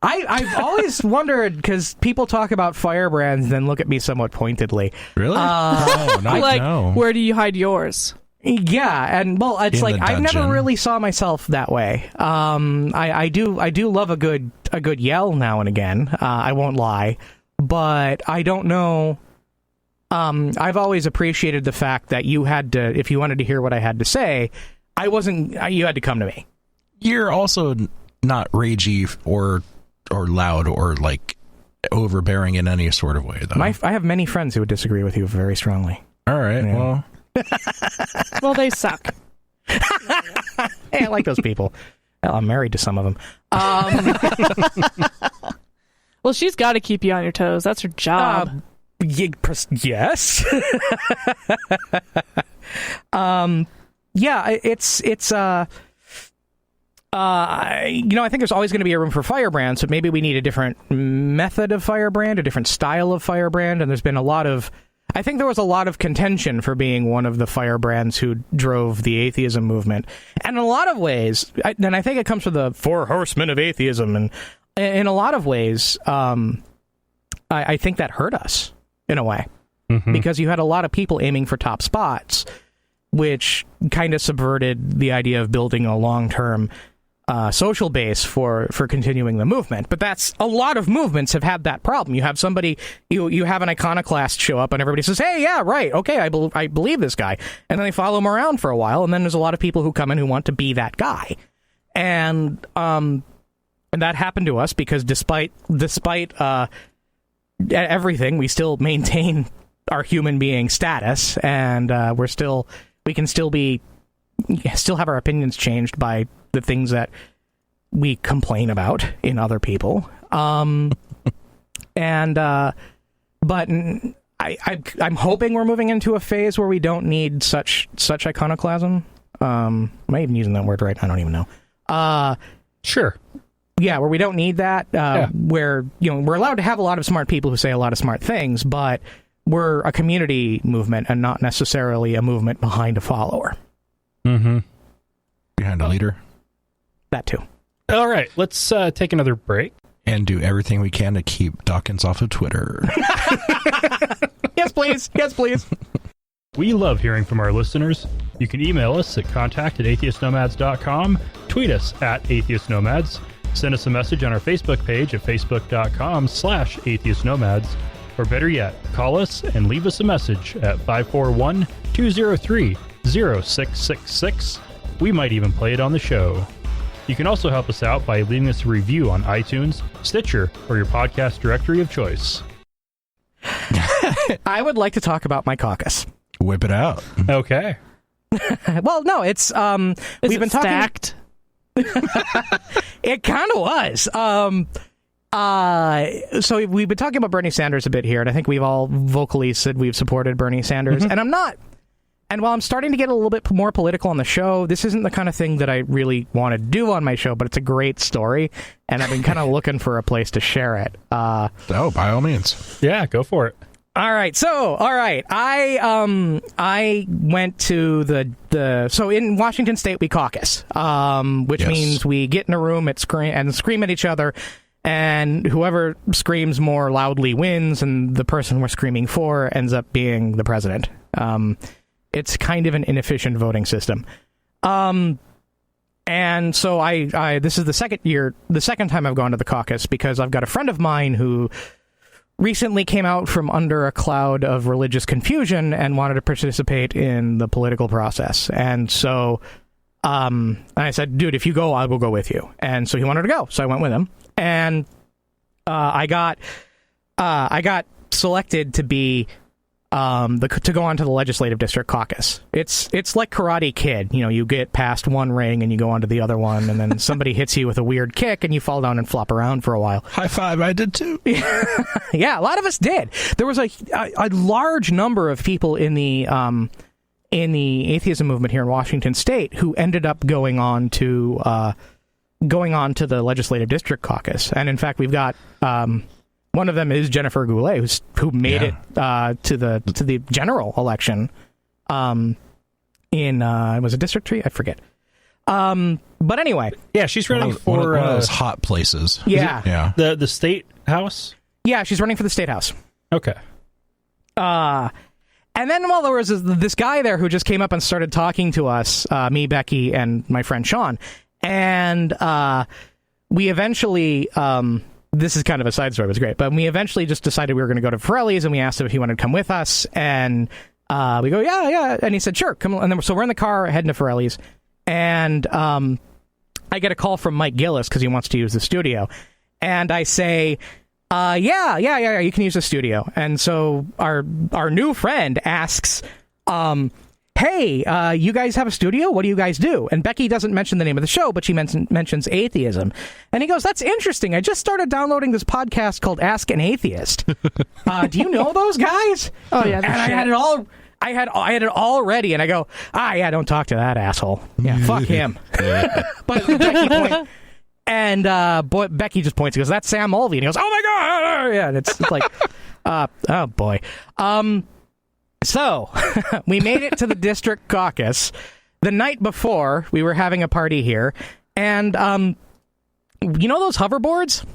I've always wondered, because people talk about firebrands and then look at me somewhat pointedly. Really? No. Where do you hide yours? Yeah, and it's In the I never dungeon. really saw myself that way. I do love a good yell now and again. I won't lie, but I don't know. I've always appreciated the fact that you had to, if you wanted to hear what I had to say, you had to come to me. You're also not ragey or loud or overbearing in any sort of way, though. I have many friends who would disagree with you very strongly. All right, Yeah. well. Well, they suck. Hey, I like those people. Hell, I'm married to some of them. Well, she's got to keep you on your toes. That's her job. Yes. I think there's always going to be a room for firebrands, so maybe we need a different method of firebrand, a different style of firebrand, and there's been a lot of I think there was a lot of contention for being one of the firebrands who drove the atheism movement. And in a lot of ways, and I think it comes from the four horsemen of atheism, and in a lot of ways, I think that hurt us in a way. Because you had a lot of people aiming for top spots, which kind of subverted the idea of building a long-term social base for continuing the movement. But that's a lot of movements have had that problem. You have somebody, you have an iconoclast show up and everybody says, hey, yeah, right, okay, I believe this guy. And then they follow him around for a while, and then there's a lot of people who come in who want to be that guy. And that happened to us because despite everything, we still maintain our human being status, and we can still have our opinions changed by the things that we complain about in other people. But I'm hoping we're moving into a phase where we don't need such iconoclasm. Am I even using that word right? I don't even know. Sure. Yeah, where we don't need that. Where we're allowed to have a lot of smart people who say a lot of smart things, but we're a community movement and not necessarily a movement behind a follower. Behind a leader. That too. All right, let's take another break. And do everything we can to keep Dawkins off of Twitter. Yes, please. Yes, please. We love hearing from our listeners. You can email us at contact@atheistnomads.com, tweet us @atheistnomads, send us a message on our Facebook page at facebook.com/atheistnomads, or better yet, call us and leave us a message at 541-203-0666. We might even play it on the show. You can also help us out by leaving us a review on iTunes, Stitcher, or your podcast directory of choice. I would like to talk about my caucus. Whip it out. Okay. Well, no, it's we've been stacked. It kind of was. So we've been talking about Bernie Sanders a bit here, and I think we've all vocally said we've supported Bernie Sanders, and I'm not. And while I'm starting to get a little bit more political on the show, this isn't the kind of thing that I really want to do on my show, but it's a great story, and I've been kind of looking for a place to share it. By all means. Yeah, go for it. All right. I went to so in Washington State we caucus, which means we get in a room and scream at each other, and whoever screams more loudly wins, and the person we're screaming for ends up being the president. It's kind of an inefficient voting system. And so this is the second time I've gone to the caucus, because I've got a friend of mine who recently came out from under a cloud of religious confusion and wanted to participate in the political process. And so I said, dude, if you go, I will go with you. And so he wanted to go, so I went with him. And I got selected to be to go onto the legislative district caucus. It's like Karate Kid. You get past one ring and you go onto the other one, and then somebody hits you with a weird kick and you fall down and flop around for a while. High five, I did too. Yeah, a lot of us did. There was a large number of people in the atheism movement here in Washington State who ended up going on to the legislative district caucus. And in fact, we've got one of them is Jennifer Goulet, who made it to the general election. Was it District 3? I forget. But anyway, yeah, she's running for one of those hot places. Yeah, the state house. Yeah, she's running for the state house. Okay. And then there was this guy there who just came up and started talking to us, me, Becky, and my friend Sean, and we eventually. This is kind of a side story, it was great, but we eventually just decided we were going to go to Forelli's, and we asked him if he wanted to come with us, and we go, yeah, and he said, sure, come on. And then, so we're in the car heading to Forelli's, and I get a call from Mike Gillis because he wants to use the studio, and I say, yeah, you can use the studio. And so our new friend asks, hey, you guys have a studio? What do you guys do? And Becky doesn't mention the name of the show, but she mentions atheism. And he goes, that's interesting. I just started downloading this podcast called Ask an Atheist. Do you know those guys? Oh, yeah. And I had it all ready, and I go, yeah, don't talk to that asshole. Yeah, fuck him. But Becky Becky just points and goes, that's Sam Mulvey. And he goes, oh my God. Yeah, and it's like, oh boy. So, we made it to the district caucus. The night before, we were having a party here, and you know those hoverboards?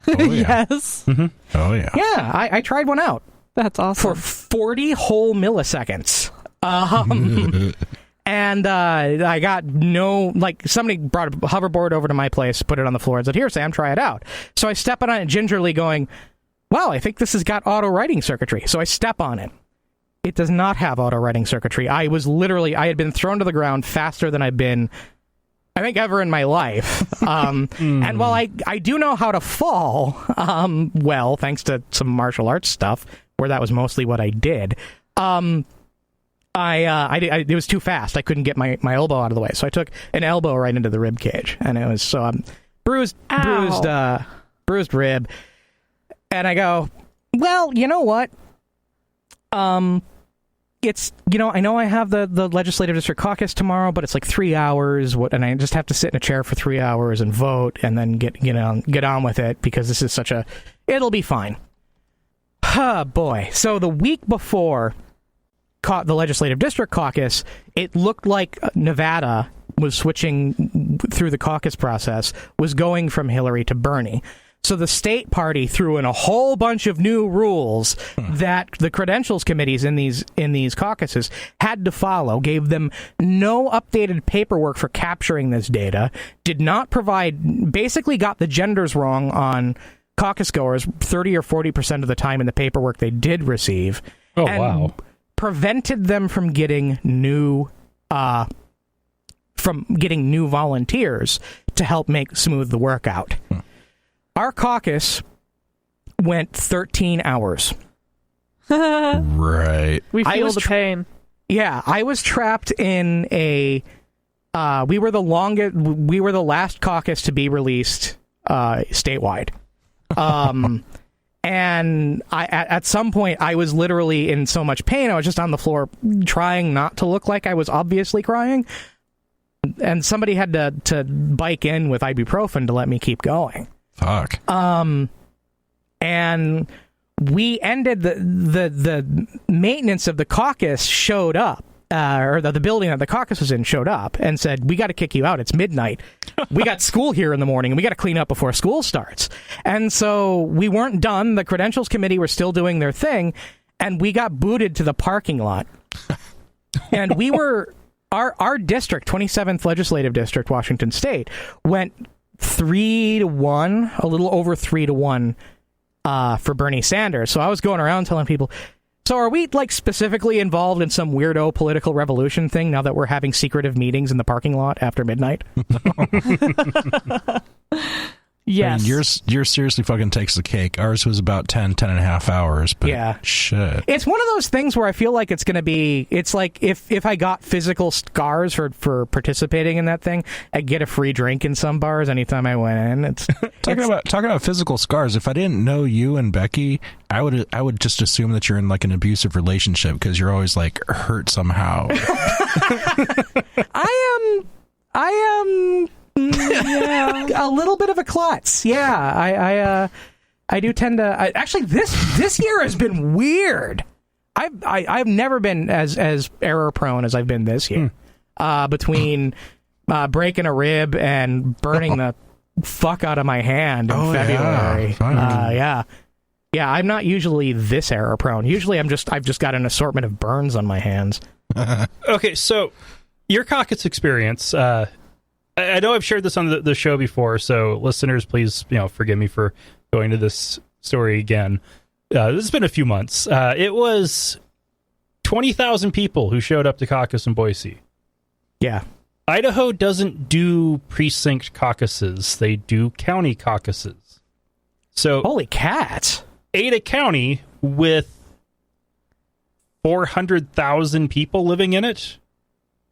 Oh, yeah. Yes. Mm-hmm. Oh, yeah. Yeah, I tried one out. That's awesome. For 40 whole milliseconds. And I got somebody brought a hoverboard over to my place, put it on the floor, and said, "Here, Sam, try it out." So I step on it gingerly going, "Wow, I think this has got auto-writing circuitry." So I step on it. It does not have auto-writing circuitry. I had been thrown to the ground faster than I've been, I think, ever in my life. And while I do know how to fall, well, thanks to some martial arts stuff, where that was mostly what I did, it was too fast. I couldn't get my elbow out of the way, so I took an elbow right into the rib cage, and it was bruised rib. And I go, well, you know what? It's, I know I have the legislative district caucus tomorrow, but it's like 3 hours, and I just have to sit in a chair for 3 hours and vote, and then get on with it, because this is it'll be fine. Boy. So the week before the legislative district caucus, it looked like Nevada was switching through the caucus process, was going from Hillary to Bernie. So the state party threw in a whole bunch of new rules that the credentials committees in these caucuses had to follow, gave them no updated paperwork for capturing this data, did not provide, basically got the genders wrong on caucus goers 30 or 40% of the time in the paperwork they did receive. Oh, wow. Prevented them from getting new volunteers to help smooth the work out. Our caucus went 13 hours. Right. We feel the pain. Yeah, I was trapped in a. We were the last caucus to be released statewide. And at some point, I was literally in so much pain, I was just on the floor trying not to look like I was obviously crying. And somebody had to bike in with ibuprofen to let me keep going. Fuck. And we ended the maintenance of the caucus showed up, or the building that the caucus was in showed up and said, "We got to kick you out. It's midnight. We got school here in the morning, and we got to clean up before school starts." And so we weren't done. The credentials committee were still doing their thing, and we got booted to the parking lot. And we were our district, 27th legislative district, Washington State, went 3-1, a little over 3-1 for Bernie Sanders. So I was going around telling people, so are we specifically involved in some weirdo political revolution thing now that we're having secretive meetings in the parking lot after midnight? Yes. I mean, yours seriously fucking takes the cake. Ours was about 10 and a half hours, but yeah. Shit. It's one of those things where I feel like it's going to be, it's like if I got physical scars for participating in that thing, I'd get a free drink in some bars anytime I went in. It's talking about physical scars. If I didn't know you and Becky, I would just assume that you're in an abusive relationship because you're always hurt somehow. I am yeah, a little bit of a klutz. Yeah, I do tend to. Actually, this year has been weird. I've never been as error prone as I've been this year. Between breaking a rib and burning the fuck out of my hand in February. Yeah, I'm not usually this error prone. Usually, I've just got an assortment of burns on my hands. Okay, so your caucus experience. I know I've shared this on the show before, so listeners, please, forgive me for going to this story again. This has been a few months. It was 20,000 people who showed up to caucus in Boise. Yeah. Idaho doesn't do precinct caucuses. They do county caucuses. So holy cats. Ada County with 400,000 people living in it,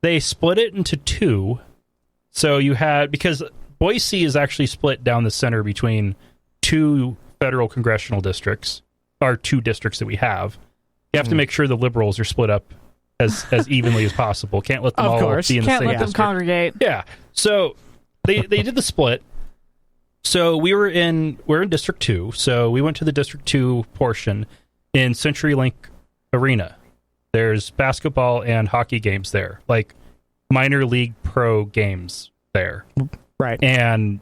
they split it into two. So you had, because Boise is actually split down the center between two federal congressional districts, or two districts that we have. You have to make sure the liberals are split up as evenly as possible. Can't let them all be in the same district. Can't let them congregate. Yeah. So they did the split. So we're in District 2. So we went to the District 2 portion in CenturyLink Arena. There's basketball and hockey games there, like minor league pro games there. Right. And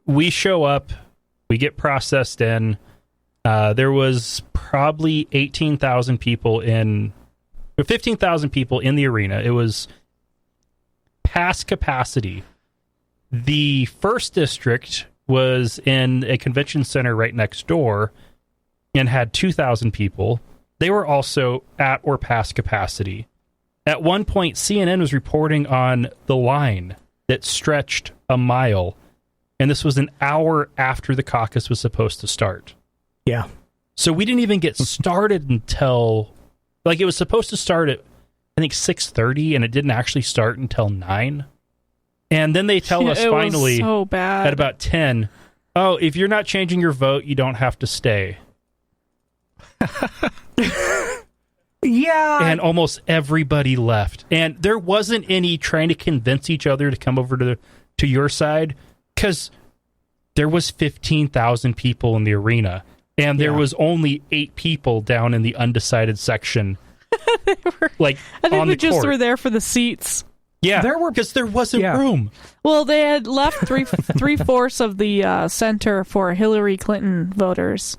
we show up, we get processed in. There was probably 15,000 people in the arena. It was past capacity. The first district was in a convention center right next door and had 2,000 people. They were also at or past capacity. At one point, CNN was reporting on the line that stretched a mile, and this was an hour after the caucus was supposed to start. Yeah. So we didn't even get started until, like, it was supposed to start at, I think, 6:30, and it didn't actually start until 9. And then they tell us finally so bad. at about 10, oh, if you're not changing your vote, you don't have to stay. Yeah. And almost everybody left. And there wasn't any trying to convince each other to come over to your side, because there was 15,000 people in the arena, and there was only 8 people down in the undecided section. I think on we the just court. were there for the seats. Yeah, There were- because there wasn't room. Well, they had left three-fourths of the center for Hillary Clinton voters,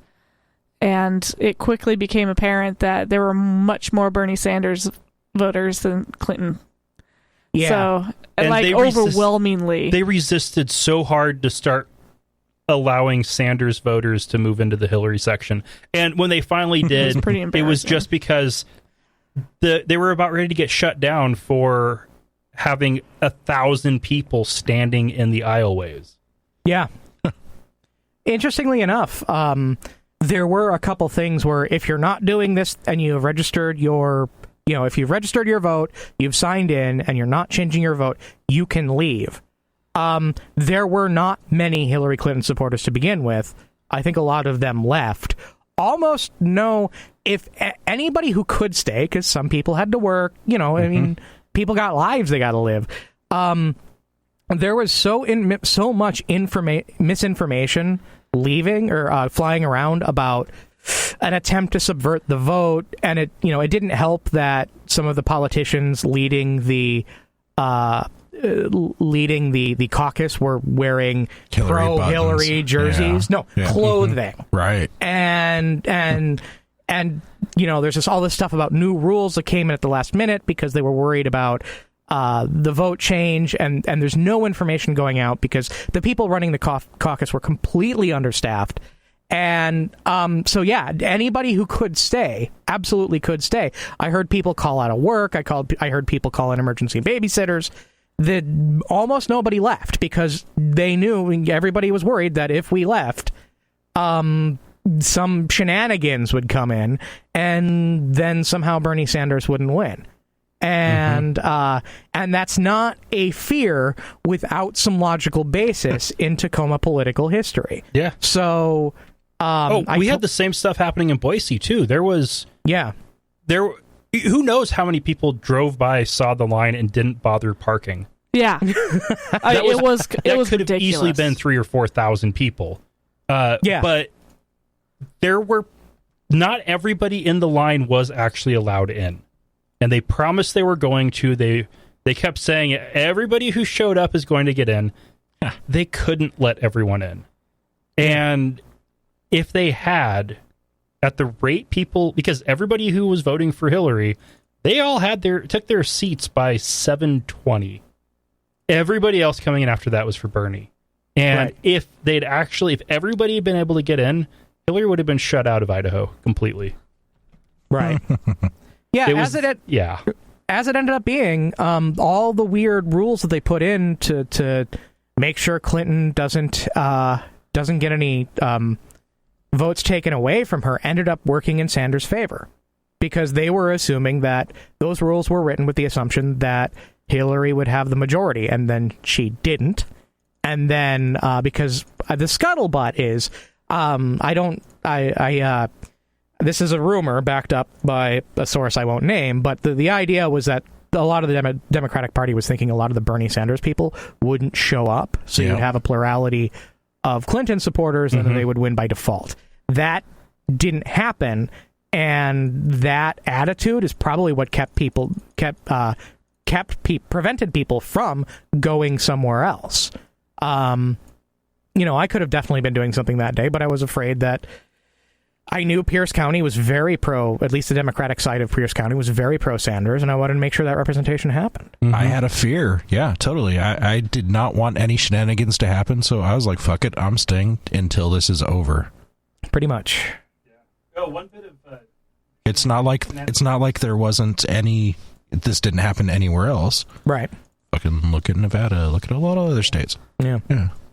and it quickly became apparent that there were much more Bernie Sanders voters than Clinton. Yeah. So, And like, they overwhelmingly. They resisted so hard to start allowing Sanders voters to move into the Hillary section. And when they finally did, pretty it was just because they were about ready to get shut down for having 1,000 people standing in the aisleways. Yeah. Interestingly enough, there were a couple things where if you're not doing this and you have registered if you've registered your vote, you've signed in, and you're not changing your vote, you can leave. There were not many Hillary Clinton supporters to begin with. I think a lot of them left. Almost no, if anybody who could stay, because some people had to work, I mean, people got lives they got to live. There was so much misinformation leaving or flying around about an attempt to subvert the vote, and it didn't help that some of the politicians leading the caucus were wearing pro-Hillary jerseys. Clothing. Right. And there's all this stuff about new rules that came in at the last minute because they were worried about the vote change, and there's no information going out because the people running the caucus were completely understaffed. And so, yeah, anybody who could stay absolutely could stay. I heard people call out of work. I heard people call in emergency babysitters. Almost nobody left because they knew, everybody was worried that if we left, some shenanigans would come in, and then somehow Bernie Sanders wouldn't win. And that's not a fear without some logical basis in Tacoma political history. Yeah. So, we had the same stuff happening in Boise too. Who knows how many people drove by, saw the line, and didn't bother parking? Yeah. It was could ridiculous. have easily been 3,000 or 4,000 people. But there were not everybody in the line was actually allowed in, and they promised they were going to. They kept saying everybody who showed up is going to get in. They couldn't let everyone in, and if they had, at the rate people, because everybody who was voting for Hillary, they all took their seats by 7:20. Everybody else coming in after that was for Bernie. And if everybody had been able to get in, Hillary would have been shut out of Idaho completely. Right. As it ended up being, all the weird rules that they put in to make sure Clinton doesn't get any votes taken away from her ended up working in Sanders' favor, because they were assuming that those rules were written with the assumption that Hillary would have the majority, and then she didn't. And then because the scuttlebutt is, this is a rumor backed up by a source I won't name, but the idea was that a lot of the Democratic Party was thinking a lot of the Bernie Sanders people wouldn't show up, so you'd have a plurality of Clinton supporters, and then they would win by default. That didn't happen, And that attitude is probably what prevented people from going somewhere else. I could have definitely been doing something that day, but I was afraid that I knew Pierce County was very pro, at least the Democratic side of Pierce County was very pro Sanders, and I wanted to make sure that representation happened. Mm-hmm. I had a fear. Yeah, totally. I did not want any shenanigans to happen, so I was like, fuck it, I'm staying until this is over. Pretty much. Yeah. Oh, one bit of... It's not like there wasn't any... This didn't happen anywhere else. Right. Fucking look at Nevada. Look at a lot of other states. Yeah.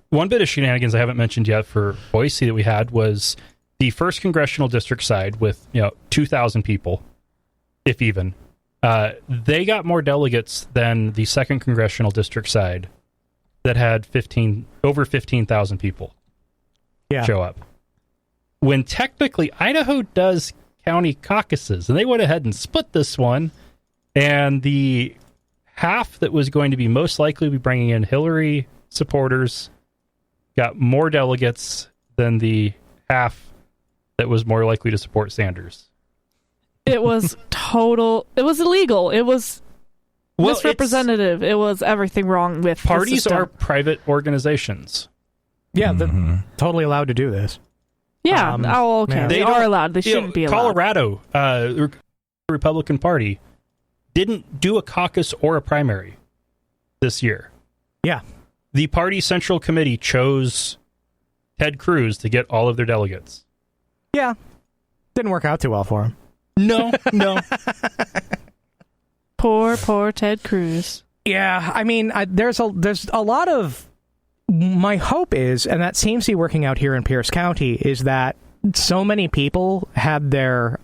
One bit of shenanigans I haven't mentioned yet for Boise that we had was the first congressional district side with 2,000 people, if even. They got more delegates than the second congressional district side that had over 15,000 people show up. When technically Idaho does county caucuses, and they went ahead and split this one, and the half that was going to be most likely to be bringing in Hillary supporters got more delegates than the half that was more likely to support Sanders. It was it was illegal. It was misrepresentative. It was everything wrong with parties the system. are private organizations. Yeah, they're totally allowed to do this. Yeah. Okay. Yeah. They are allowed. They shouldn't be allowed. Colorado, the Republican Party didn't do a caucus or a primary this year. Yeah. The party central committee chose Ted Cruz to get all of their delegates. Yeah. Didn't work out too well for him. No. Poor Ted Cruz. Yeah, I mean, there's a lot of... My hope is, and that seems to be working out here in Pierce County, is that so many people had their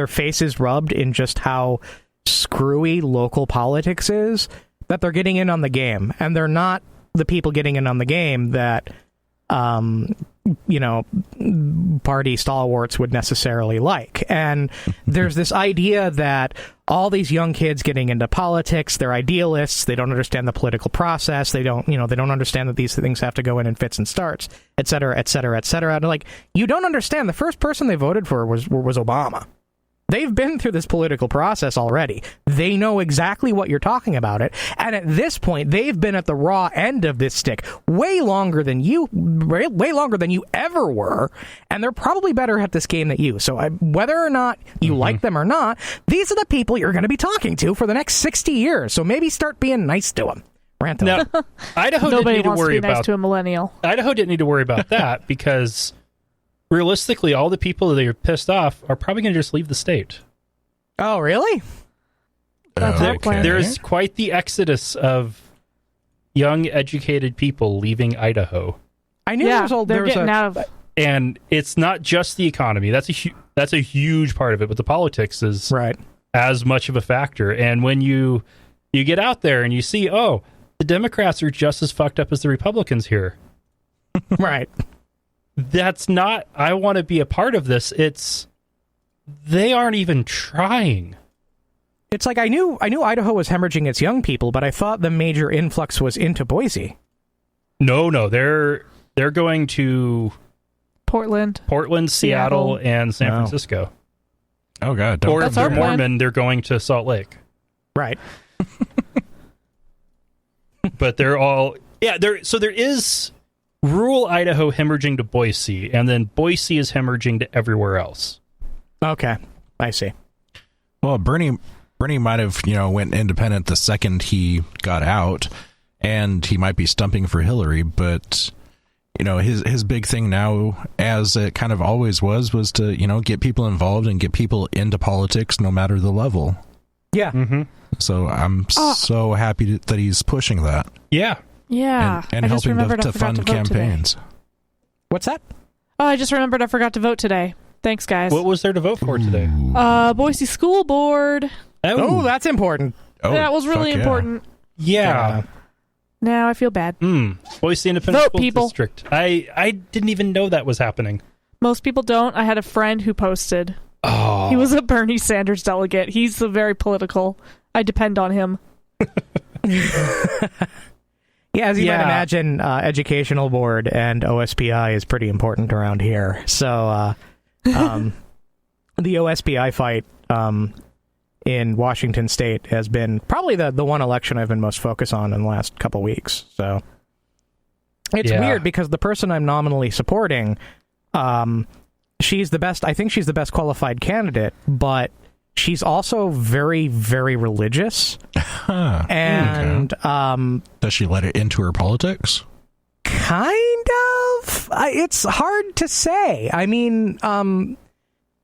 faces rubbed in just how screwy local politics is, that they're getting in on the game. And they're not the people getting in on the game that, party stalwarts would necessarily like. And there's this idea that all these young kids getting into politics, they're idealists, they don't understand the political process, they don't understand that these things have to go in fits and starts, et cetera, et cetera, et cetera. And like, you don't understand, the first person they voted for was Obama. They've been through this political process already. They know exactly what you're talking about it. And at this point, they've been at the raw end of this stick way longer than you ever were. And they're probably better at this game than you. So whether or not you like them or not, these are the people you're going to be talking to for the next 60 years. So maybe start being nice to them. Rant now, Idaho didn't need to worry nice about to a millennial. Idaho didn't need to worry about that because realistically, all the people that are pissed off are probably going to just leave the state. Oh, really? That's our plan. There's quite the exodus of young, educated people leaving Idaho. I knew they're getting out of. And it's not just the economy. That's a huge part of it, but the politics is as much of a factor. And when you get out there and you see, the Democrats are just as fucked up as the Republicans here. Right. That's not, I want to be a part of this. They aren't even trying. It's like I knew Idaho was hemorrhaging its young people, but I thought the major influx was into Boise. No, they're going to Portland, Seattle, and San Francisco. Oh God! Or if they're Mormon, they're going to Salt Lake. Right. But they're all So there is rural Idaho hemorrhaging to Boise, and then Boise is hemorrhaging to everywhere else. Okay, I see. Well, Bernie might have went independent the second he got out, and he might be stumping for Hillary. But his big thing now, as it kind of always was to get people involved and get people into politics, no matter the level. Yeah. Mm-hmm. So I'm so happy that he's pushing that. Yeah. Yeah. And helping to fund campaigns. Today. What's that? Oh, I just remembered I forgot to vote today. Thanks, guys. What was there to vote for today? Boise School Board. Oh, that's important. Oh, that was really important. Yeah. Now I feel bad. Boise Independent Vote, School people. District. I didn't even know that was happening. Most people don't. I had a friend who posted. Oh. He was a Bernie Sanders delegate. He's very political. I depend on him. Yeah, as you might imagine, educational board and OSPI is pretty important around here. So, the OSPI fight in Washington State has been probably the one election I've been most focused on in the last couple weeks. So it's weird because the person I'm nominally supporting, she's the best. I think she's the best qualified candidate, but she's also very, very religious. And does she let it into her politics? Kind of. It's hard to say. I mean,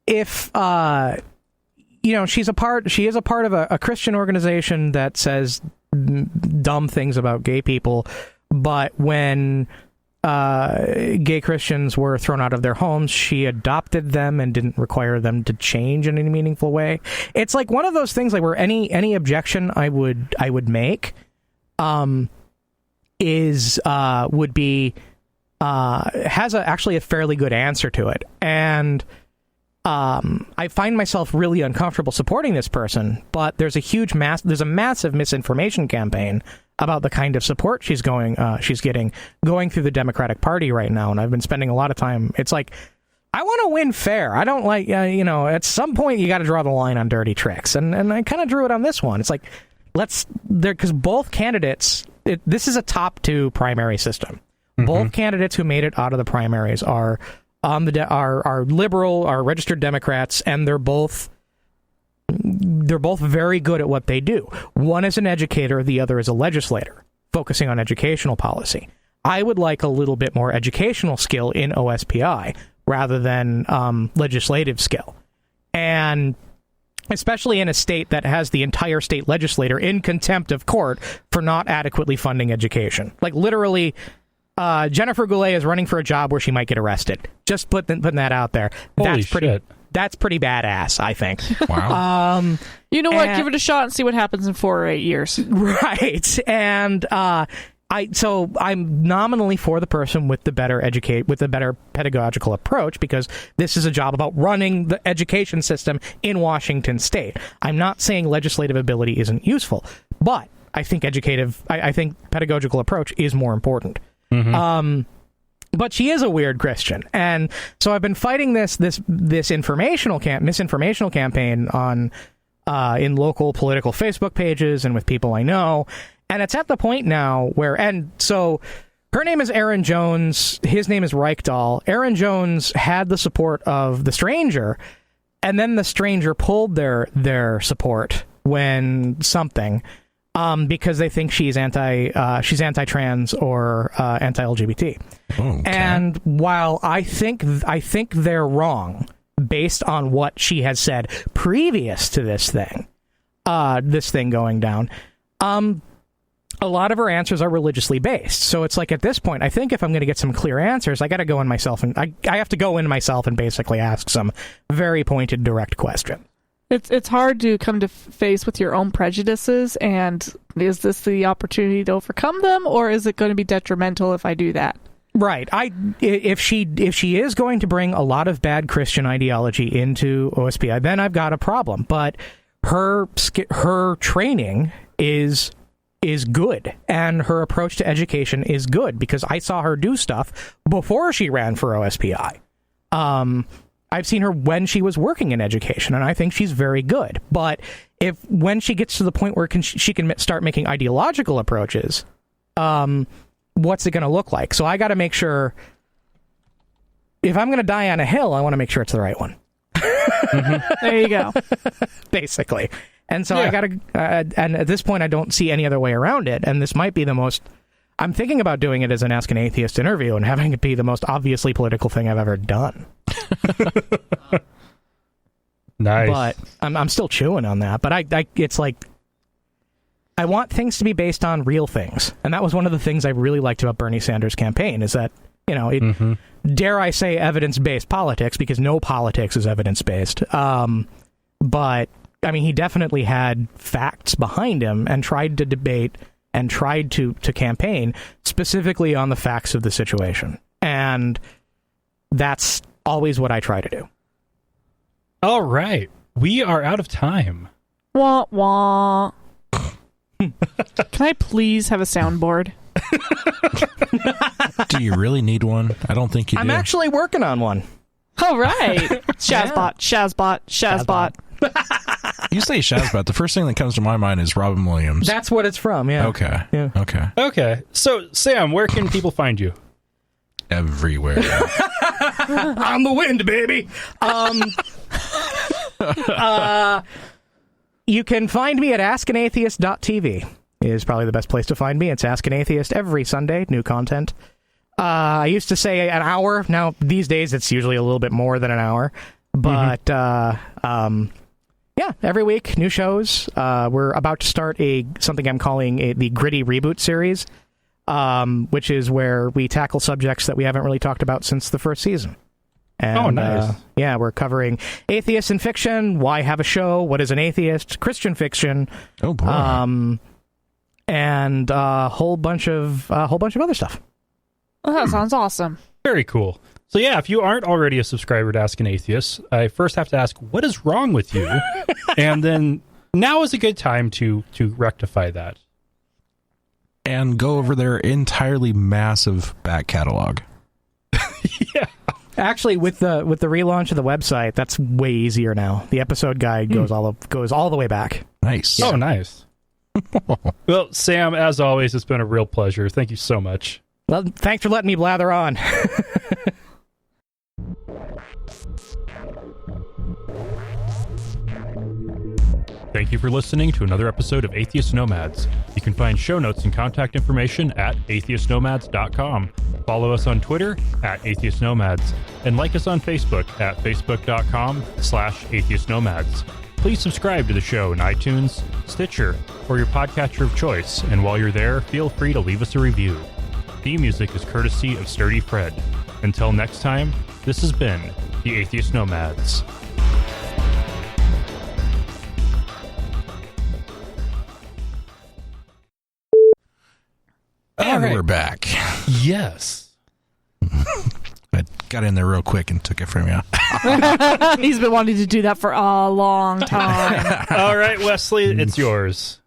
if she is a part of a Christian organization that says dumb things about gay people, but when gay Christians were thrown out of their homes, she adopted them and didn't require them to change in any meaningful way. It's like one of those things, like where any objection I would make has actually a fairly good answer to it. And I find myself really uncomfortable supporting this person, but there's a massive misinformation campaign about the kind of support she's getting going through the Democratic Party right now, and I've been spending a lot of time. It's like, I want to win fair. I don't like, at some point you got to draw the line on dirty tricks, and I kind of drew it on this one. It's like, because both candidates, this is a top two primary system. Mm-hmm. Both candidates who made it out of the primaries are liberal, are registered Democrats, and they're both very good at what they do. One is an educator, the other is a legislator, focusing on educational policy. I would like a little bit more educational skill in OSPI rather than legislative skill. And especially in a state that has the entire state legislature in contempt of court for not adequately funding education. Like, literally, Jennifer Goulet is running for a job where she might get arrested. Just putting that out there. Holy shit. That's pretty badass, I think. Wow. You know what? Give it a shot and see what happens in 4 or 8 years. Right. And I'm nominally for the person with the better pedagogical approach, because this is a job about running the education system in Washington State. I'm not saying legislative ability isn't useful, but I think I think pedagogical approach is more important. Mm-hmm. But she is a weird Christian, and so I've been fighting this misinformational campaign on in local political Facebook pages and with people I know, and it's at the point now so her name is Aaron Jones, his name is Reichdahl. Aaron Jones had the support of the Stranger, and then the Stranger pulled their support when something. Because they think she's anti-trans or anti-LGBT. Okay. And while I think they're wrong based on what she has said previous to this thing going down, a lot of her answers are religiously based. So it's like, at this point, I think if I'm going to get some clear answers, I got to go in myself, and I have to go in myself and basically ask some very pointed, direct questions. It's hard to come to face with your own prejudices, and is this the opportunity to overcome them, or is it going to be detrimental if I do that? Right. If she is going to bring a lot of bad Christian ideology into OSPI, then I've got a problem. But her training is good, and her approach to education is good, because I saw her do stuff before she ran for OSPI. I've seen her when she was working in education, and I think she's very good. But when she gets to the point where she can start making ideological approaches, what's it going to look like? So I got to make sure, if I'm going to die on a hill, I want to make sure it's the right one. Mm-hmm. There you go. Basically. And so I got to, and at this point, I don't see any other way around it. And this might be the most, I'm thinking about doing it as an Ask an Atheist interview and having it be the most obviously political thing I've ever done. Nice. But I'm still chewing on that. But it's like, I want things to be based on real things. And that was one of the things I really liked about Bernie Sanders' campaign, is that, dare I say, evidence-based politics, because no politics is evidence-based. But, I mean, he definitely had facts behind him and tried to debate and tried to campaign specifically on the facts of the situation. And that's always what I try to do. All right. We are out of time. Wah, wah. Can I please have a soundboard? Do you really need one? I don't think you do. I'm actually working on one. All right. Shazbot. You say Shazbot, the first thing that comes to my mind is Robin Williams. That's what it's from, yeah. Okay. Yeah. Okay. So, Sam, where can people find you? Everywhere. On the wind, baby. You can find me at askanatheist.tv is probably the best place to find me. It's Ask an Atheist every Sunday, new content. I used to say an hour. Now, these days, it's usually a little bit more than an hour. But, yeah, every week, new shows. We're about to start something I'm calling the Gritty Reboot series, which is where we tackle subjects that we haven't really talked about since the first season. And, nice. Yeah, we're covering atheists in fiction, why have a show, what is an atheist, Christian fiction. Oh, boy. And a whole bunch of other stuff. Well, that sounds awesome. Very cool. So yeah, if you aren't already a subscriber to Ask an Atheist, I first have to ask, what is wrong with you? And then now is a good time to rectify that. And go over their entirely massive back catalog. Yeah. Actually, with the relaunch of the website, that's way easier now. The episode guide goes all the way back. Nice. Oh, nice. Well, Sam, as always, it's been a real pleasure. Thank you so much. Well, thanks for letting me blather on. Thank you for listening to another episode of Atheist Nomads. You can find show notes and contact information at atheistnomads.com. Follow us on Twitter at Atheist Nomads, and like us on Facebook at facebook.com/atheistnomads. Please subscribe to the show in iTunes, Stitcher, or your podcatcher of choice, and while you're there, feel free to leave us a review. Theme music is courtesy of Sturdy Fred. Until next time, this has been the Atheist Nomads. And we're back. Yes. I got in there real quick and took it from you. He's been wanting to do that for a long time. All right, Wesley, it's yours.